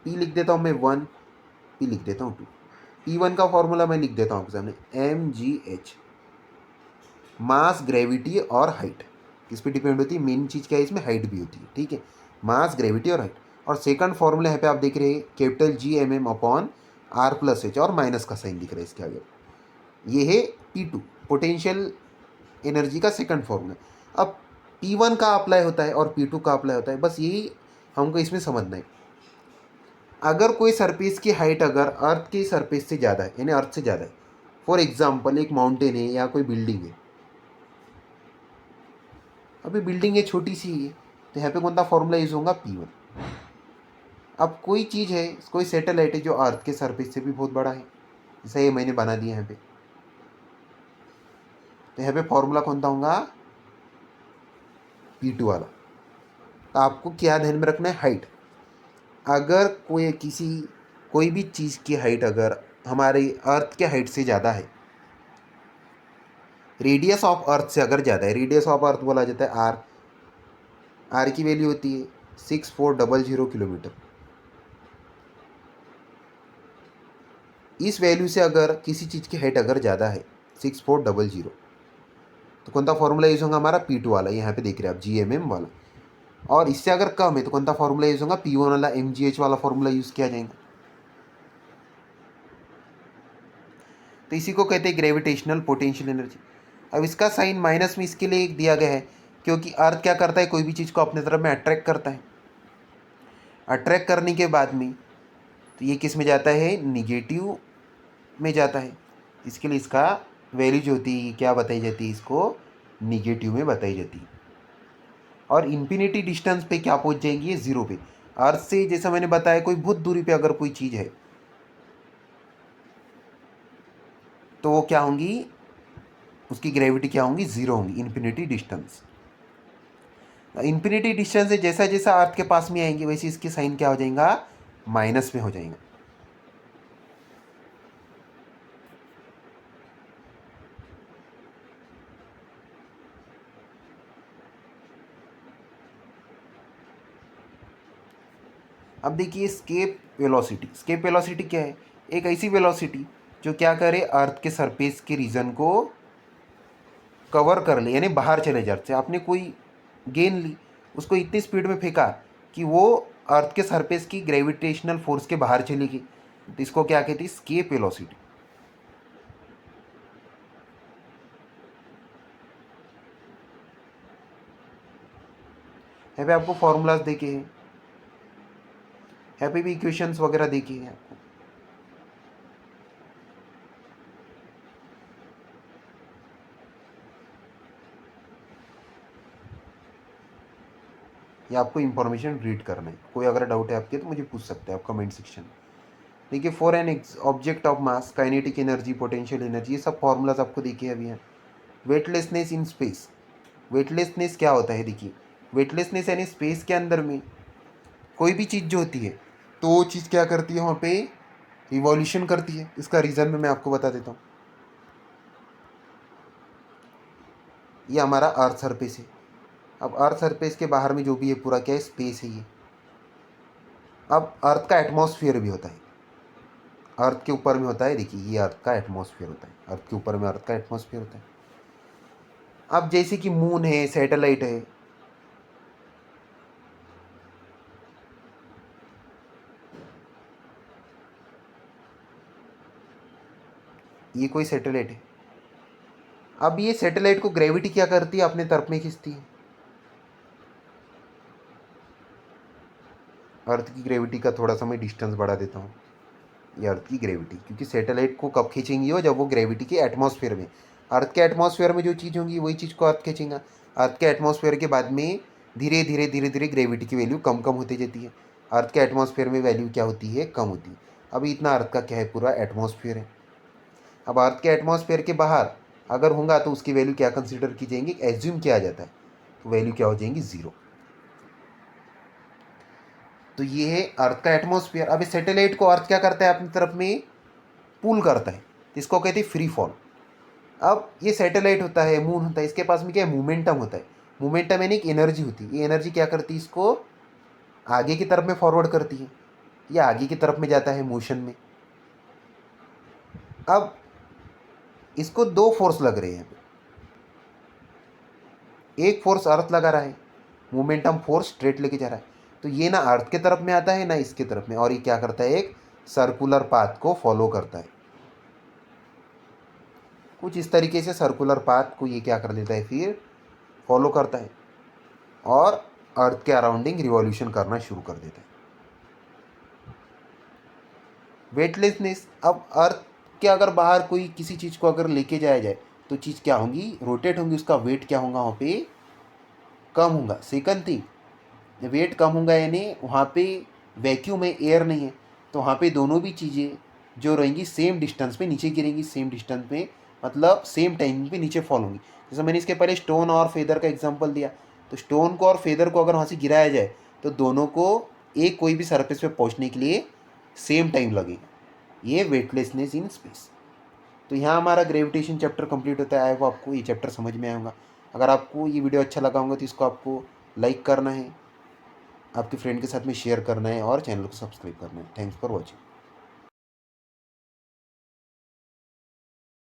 पी लिख देता हूँ मैं 1, पी लिख देता हूँ 2। P1 का फॉर्मूला मैं लिख देता हूँ आपके सामने, mgh, मास, ग्रेविटी और हाइट। किस पे डिपेंड होती है, मेन चीज़ क्या है इसमें, हाइट भी होती है, ठीक है, मास, ग्रेविटी और हाइट। और सेकंड फॉर्मूला यहाँ पे आप देख रहे हैं कैपिटल G अपॉन R+H, और माइनस का साइन दिख रहा है इसके आगे। ये है P2, पोटेंशियल एनर्जी का सेकंड फॉर्मूला। अब P1 का अप्लाई होता है और P2 का अप्लाई होता है, बस यही हमको इसमें समझना है। अगर कोई सरफेस की हाइट अगर अर्थ की सरफेस से ज़्यादा है, यानी अर्थ से ज़्यादा है, फॉर एग्जांपल एक माउंटेन है या कोई बिल्डिंग है, अभी बिल्डिंग है छोटी सी है, तो यहाँ पे कौन सा फॉर्मूला यूज होगा, P1। अब कोई चीज़ है, कोई सैटेलाइट है जो अर्थ के सरफेस से भी बहुत बड़ा है, जैसा ये मैंने बना दिया यहाँ पे, तो यहाँ पे फॉर्मूला कौन सा होगा, P2 वाला। तो आपको क्या ध्यान में रखना है, हाइट। अगर कोई भी चीज़ की हाइट अगर हमारे अर्थ के हाइट से ज़्यादा है, रेडियस ऑफ अर्थ से अगर ज़्यादा है, रेडियस ऑफ अर्थ बोला जाता है आर, आर की वैल्यू होती है 6400 किलोमीटर। इस वैल्यू से अगर किसी चीज़ की हाइट अगर ज़्यादा है 6400, तो कौन सा फॉर्मूला यूज होगा हमारा, P2 वाला, यहाँ पे देख रहे हैं आप GMM वाला। और इससे अगर कम है तो कौन सा फॉर्मूला यूज होगा, P1 वाला, mgh वाला फॉर्मूला यूज किया जाएगा। तो इसी को कहते हैं ग्रेविटेशनल पोटेंशियल एनर्जी। अब इसका साइन माइनस में इसके लिए दिया गया है क्योंकि अर्थ क्या करता है, कोई भी चीज़ को अपने तरफ में अट्रैक्ट करता है। अट्रैक्ट करने के बाद में तो ये किस में जाता है, निगेटिव में जाता है। इसके लिए इसका वैल्यू जो होती है क्या बताई जाती है, इसको निगेटिव में बताई जाती है। और इन्फिनिटी डिस्टेंस पे क्या पहुंच जाएंगी, ये जीरो पे। अर्थ से जैसा मैंने बताया कोई बहुत दूरी पे अगर कोई चीज़ है तो वो क्या होंगी, उसकी ग्रेविटी क्या होंगी, 0 होंगी, इन्फिनिटी डिस्टेंस। इन्फिनिटी डिस्टेंस से जैसा जैसा अर्थ के पास में आएंगे वैसे इसकी साइन क्या हो जाएगा, माइनस में हो जाएगा। अब देखिए स्केप वेलोसिटी, स्केप वेलोसिटी क्या है, एक ऐसी वेलोसिटी जो क्या करे, अर्थ के सरफेस के रीजन को कवर कर ले, यानी बाहर चले जाते। आपने कोई गेंद ली, उसको इतनी स्पीड में फेंका कि वो अर्थ के सरफेस की ग्रेविटेशनल फोर्स के बाहर चली गई, तो इसको क्या कहते हैं, स्केप वेलोसिटी। यहाँ पे आपको फॉर्मूलाज देखे हैं, यहाँ पे भी इक्वेशंस वगैरह देखे हैं आपको। या आपको इंफॉर्मेशन रीड करना है, कोई अगर डाउट है आपके तो मुझे पूछ सकते हैं आप कमेंट सेक्शन में। देखिए for an object of mass, kinetic energy, potential energy, ये सब फॉर्मूलाज आपको देखिए अभी हैं। वेटलेसनेस इन स्पेस, वेटलेसनेस क्या होता है, देखिए वेटलेसनेस यानी स्पेस के अंदर में कोई भी चीज़ जो होती है तो वो चीज़ क्या करती है, वहाँ पे रिवॉल्यूशन करती है। इसका रीज़न मैं आपको बता देता हूँ। ये हमारा अर्थ सरफेस है। अब अर्थ सरफेस के बाहर में जो भी है पूरा क्या है, स्पेस है ये। अब अर्थ का एटमॉस्फेयर भी होता है, अर्थ के ऊपर में होता है, देखिए ये अर्थ का एटमॉस्फेयर होता है, अर्थ के ऊपर में अर्थ का एटमॉस्फेयर होता है। अब जैसे कि मून है, सैटेलाइट है, ये कोई सैटेलाइट है। अब ये सैटेलाइट को ग्रेविटी क्या करती है, अपने तरफ में खींचती है। अर्थ की ग्रेविटी का थोड़ा सा मैं डिस्टेंस बढ़ा देता हूँ, ये अर्थ की ग्रेविटी, क्योंकि सैटेलाइट को कब खींचेंगी वो, जब वो ग्रेविटी के एटमॉस्फेयर में, अर्थ के एटमॉस्फेयर में जो चीज़ होगी वही चीज़ को अर्थ खींचेगा। अर्थ के एटमॉस्फेयर के बाद में धीरे धीरे धीरे धीरे ग्रेविटी की वैल्यू कम कम होती जाती है। अर्थ के एटमॉस्फेयर में वैल्यू क्या होती है, कम होती है। अभी इतना अर्थ का क्या है, पूरा एटमॉस्फेयर है। अब अर्थ के एटमॉस्फेयर के बाहर अगर होगा तो उसकी वैल्यू क्या कंसिडर की जाएंगी, एज्यूम किया जाता है, तो वैल्यू क्या हो जाएंगी, 0। तो ये है अर्थ का एटमॉस्फेयर। अब इस सैटेलाइट को अर्थ क्या करता है, अपनी तरफ में पुल करता है, इसको कहते हैं फ्री फॉल। अब ये सैटेलाइट होता है, मून होता है, इसके पास में क्या है, मोमेंटम होता है। मोमेंटम यानी एक एनर्जी होती है, ये एनर्जी क्या करती है, इसको आगे की तरफ में फॉरवर्ड करती है, या आगे की तरफ में जाता है मोशन में। अब इसको दो फोर्स लग रहे हैं, एक फोर्स अर्थ लगा रहा है, मोमेंटम फोर्स स्ट्रेट लेके जा रहा है, तो ये ना अर्थ के तरफ में आता है ना इसके तरफ में, और ये क्या करता है, एक सर्कुलर पाथ को फॉलो करता है। कुछ इस तरीके से सर्कुलर पाथ को ये क्या कर देता है, फिर फॉलो करता है और अर्थ के अराउंडिंग रिवॉल्यूशन करना शुरू कर देता है। वेटलेसनेस, अब अर्थ के अगर बाहर कोई किसी चीज़ को अगर लेके जाया जाए तो चीज़ क्या होंगी, रोटेट होंगी, उसका वेट क्या होगा, वहाँ पे कम होगा। सेकंड थिंग, वेट कम होगा यानी वहाँ पे वैक्यूम है, एयर नहीं है, तो वहाँ पे दोनों भी चीज़ें जो रहेंगी सेम डिस्टेंस पे नीचे गिरेंगी, सेम डिस्टेंस पे मतलब सेम टाइमिंग पे नीचे फॉल होंगी। जैसे मैंने इसके पहले स्टोन और फेदर का एग्जांपल दिया, तो स्टोन को और फेदर को अगर वहाँ से गिराया जाए तो दोनों को एक कोई भी सरफेस पे पहुँचने के लिए सेम टाइम लगेगा। ये वेटलेसनेस इन स्पेस। तो यहाँ हमारा ग्रेविटेशन चैप्टर कंप्लीट होता है। आई होप आपको ये चैप्टर समझ में आया होगा। अगर आपको ये वीडियो अच्छा लगा होगा तो इसको आपको लाइक करना है, आपके फ्रेंड के साथ में शेयर करना है और चैनल को सब्सक्राइब करना है। Thanks for watching.